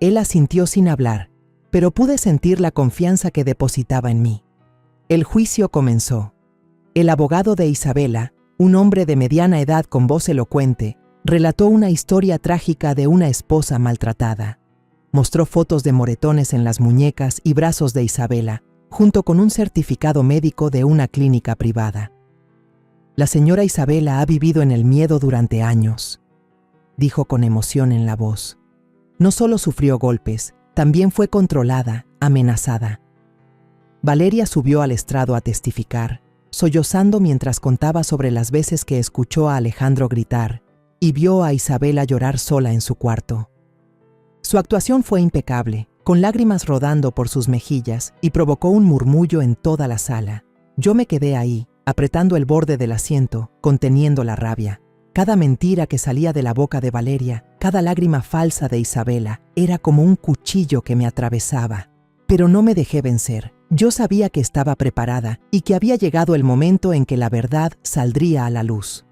Él asintió sin hablar, pero pude sentir la confianza que depositaba en mí. El juicio comenzó. El abogado de Isabela, un hombre de mediana edad con voz elocuente, relató una historia trágica de una esposa maltratada. Mostró fotos de moretones en las muñecas y brazos de Isabela, junto con un certificado médico de una clínica privada. La señora Isabela ha vivido en el miedo durante años, dijo con emoción en la voz. No solo sufrió golpes, también fue controlada, amenazada. Valeria subió al estrado a testificar, sollozando mientras contaba sobre las veces que escuchó a Alejandro gritar y vio a Isabela llorar sola en su cuarto. Su actuación fue impecable, con lágrimas rodando por sus mejillas, y provocó un murmullo en toda la sala. Yo me quedé ahí, apretando el borde del asiento, conteniendo la rabia. Cada mentira que salía de la boca de Valeria, cada lágrima falsa de Isabela, era como un cuchillo que me atravesaba. Pero no me dejé vencer. Yo sabía que estaba preparada y que había llegado el momento en que la verdad saldría a la luz.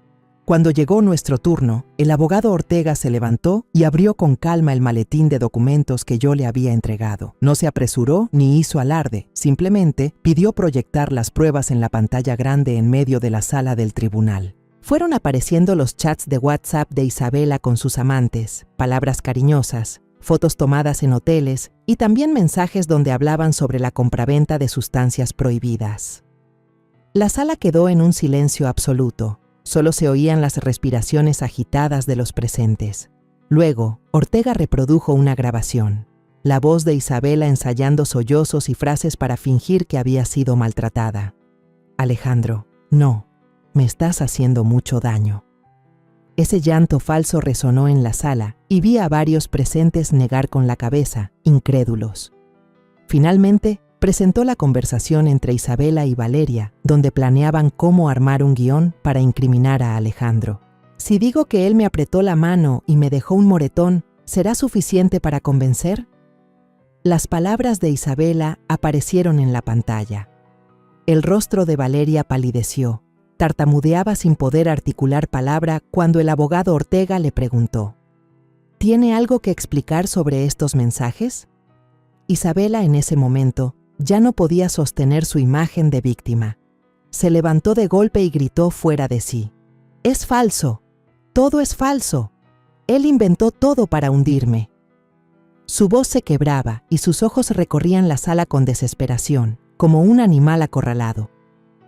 Cuando llegó nuestro turno, el abogado Ortega se levantó y abrió con calma el maletín de documentos que yo le había entregado. No se apresuró ni hizo alarde, simplemente pidió proyectar las pruebas en la pantalla grande en medio de la sala del tribunal. Fueron apareciendo los chats de WhatsApp de Isabela con sus amantes, palabras cariñosas, fotos tomadas en hoteles y también mensajes donde hablaban sobre la compraventa de sustancias prohibidas. La sala quedó en un silencio absoluto. Solo se oían las respiraciones agitadas de los presentes. Luego, Ortega reprodujo una grabación. La voz de Isabela ensayando sollozos y frases para fingir que había sido maltratada. «Alejandro, no, me estás haciendo mucho daño». Ese llanto falso resonó en la sala y vi a varios presentes negar con la cabeza, incrédulos. Finalmente, presentó la conversación entre Isabela y Valeria, donde planeaban cómo armar un guión para incriminar a Alejandro. Si digo que él me apretó la mano y me dejó un moretón, ¿será suficiente para convencer? Las palabras de Isabela aparecieron en la pantalla. El rostro de Valeria palideció. Tartamudeaba sin poder articular palabra cuando el abogado Ortega le preguntó: ¿Tiene algo que explicar sobre estos mensajes? Isabela en ese momento ya no podía sostener su imagen de víctima. Se levantó de golpe y gritó fuera de sí: «¡Es falso! ¡Todo es falso!». Él inventó todo para hundirme. Su voz se quebraba y sus ojos recorrían la sala con desesperación, como un animal acorralado.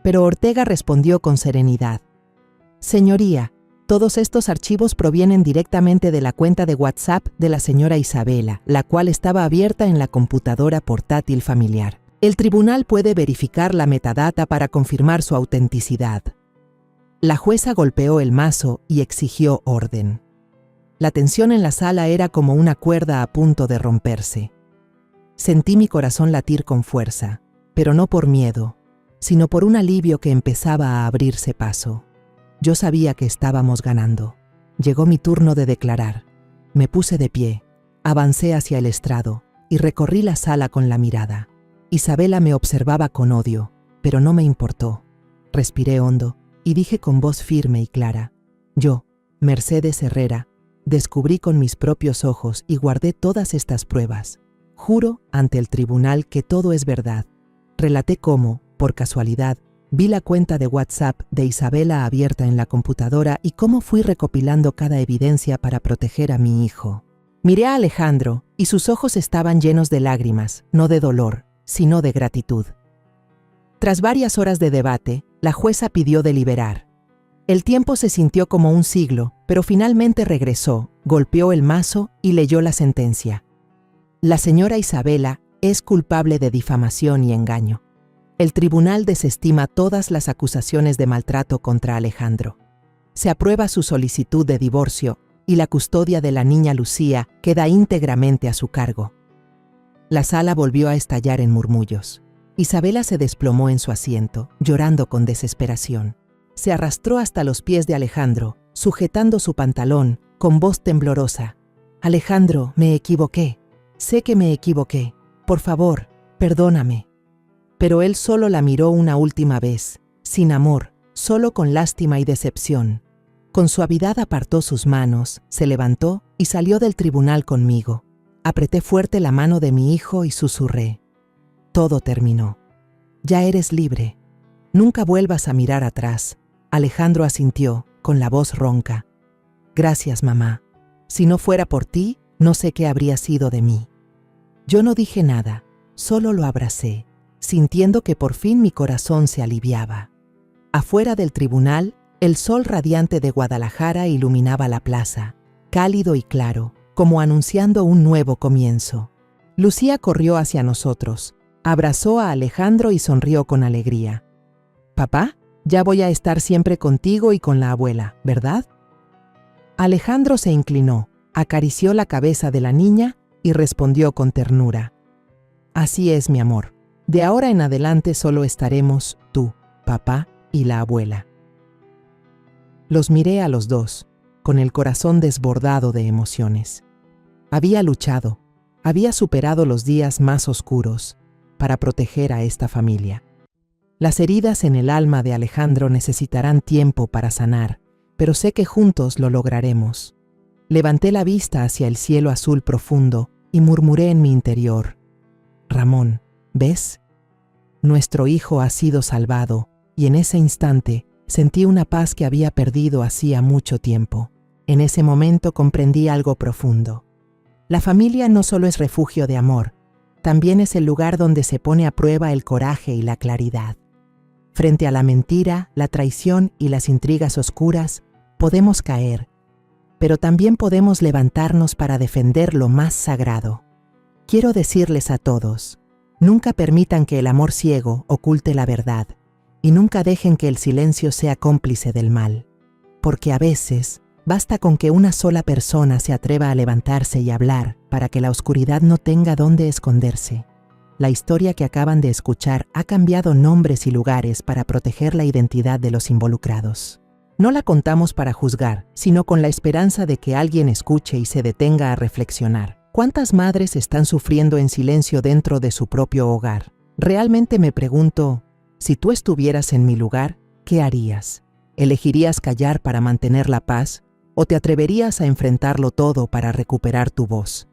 Pero Ortega respondió con serenidad. Señoría, todos estos archivos provienen directamente de la cuenta de WhatsApp de la señora Isabela, la cual estaba abierta en la computadora portátil familiar. El tribunal puede verificar la metadata para confirmar su autenticidad. La jueza golpeó el mazo y exigió orden. La tensión en la sala era como una cuerda a punto de romperse. Sentí mi corazón latir con fuerza, pero no por miedo, sino por un alivio que empezaba a abrirse paso. Yo sabía que estábamos ganando. Llegó mi turno de declarar. Me puse de pie, avancé hacia el estrado y recorrí la sala con la mirada. Isabela me observaba con odio, pero no me importó. Respiré hondo y dije con voz firme y clara: yo, Mercedes Herrera, descubrí con mis propios ojos y guardé todas estas pruebas. Juro ante el tribunal que todo es verdad. Relaté cómo, por casualidad, vi la cuenta de WhatsApp de Isabela abierta en la computadora y cómo fui recopilando cada evidencia para proteger a mi hijo. Miré a Alejandro y sus ojos estaban llenos de lágrimas, no de dolor, sino de gratitud. Tras varias horas de debate, la jueza pidió deliberar. El tiempo se sintió como un siglo, pero finalmente regresó, golpeó el mazo y leyó la sentencia. La señora Isabela es culpable de difamación y engaño. El tribunal desestima todas las acusaciones de maltrato contra Alejandro. Se aprueba su solicitud de divorcio y la custodia de la niña Lucía queda íntegramente a su cargo. La sala volvió a estallar en murmullos. Isabela se desplomó en su asiento, llorando con desesperación. Se arrastró hasta los pies de Alejandro, sujetando su pantalón, con voz temblorosa. Alejandro, me equivoqué. Sé que me equivoqué. Por favor, perdóname. Pero él solo la miró una última vez, sin amor, solo con lástima y decepción. Con suavidad apartó sus manos, se levantó y salió del tribunal conmigo. Apreté fuerte la mano de mi hijo y susurré: todo terminó. Ya eres libre. Nunca vuelvas a mirar atrás. Alejandro asintió, con la voz ronca. Gracias, mamá. Si no fuera por ti, no sé qué habría sido de mí. Yo no dije nada, solo lo abracé, sintiendo que por fin mi corazón se aliviaba. Afuera del tribunal, el sol radiante de Guadalajara iluminaba la plaza, cálido y claro, como anunciando un nuevo comienzo. Lucía corrió hacia nosotros, abrazó a Alejandro y sonrió con alegría. «Papá, ya voy a estar siempre contigo y con la abuela, ¿verdad?» Alejandro se inclinó, acarició la cabeza de la niña y respondió con ternura: «Así es, mi amor. De ahora en adelante solo estaremos tú, papá y la abuela». Los miré a los dos, con el corazón desbordado de emociones. Había luchado, había superado los días más oscuros para proteger a esta familia. Las heridas en el alma de Alejandro necesitarán tiempo para sanar, pero sé que juntos lo lograremos. Levanté la vista hacia el cielo azul profundo y murmuré en mi interior: Ramón, ¿ves? Nuestro hijo ha sido salvado, y en ese instante sentí una paz que había perdido hacía mucho tiempo. En ese momento comprendí algo profundo. La familia no solo es refugio de amor, también es el lugar donde se pone a prueba el coraje y la claridad. Frente a la mentira, la traición y las intrigas oscuras, podemos caer, pero también podemos levantarnos para defender lo más sagrado. Quiero decirles a todos: nunca permitan que el amor ciego oculte la verdad, y nunca dejen que el silencio sea cómplice del mal, porque a veces basta con que una sola persona se atreva a levantarse y hablar para que la oscuridad no tenga dónde esconderse. La historia que acaban de escuchar ha cambiado nombres y lugares para proteger la identidad de los involucrados. No la contamos para juzgar, sino con la esperanza de que alguien escuche y se detenga a reflexionar. ¿Cuántas madres están sufriendo en silencio dentro de su propio hogar? Realmente me pregunto, si tú estuvieras en mi lugar, ¿qué harías? ¿Elegirías callar para mantener la paz o te atreverías a enfrentarlo todo para recuperar tu voz?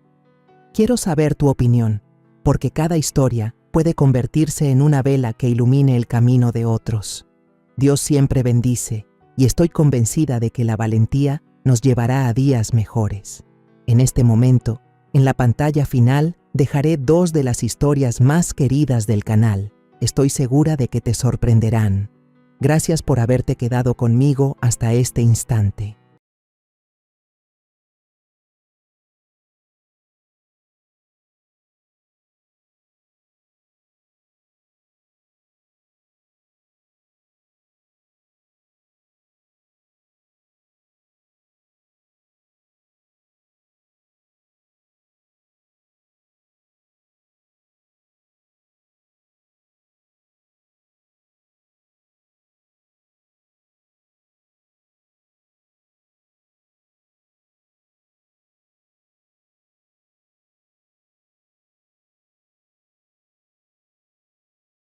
Quiero saber tu opinión, porque cada historia puede convertirse en una vela que ilumine el camino de otros. Dios siempre bendice, y estoy convencida de que la valentía nos llevará a días mejores. En este momento, en la pantalla final, dejaré 2 de las historias más queridas del canal. Estoy segura de que te sorprenderán. Gracias por haberte quedado conmigo hasta este instante.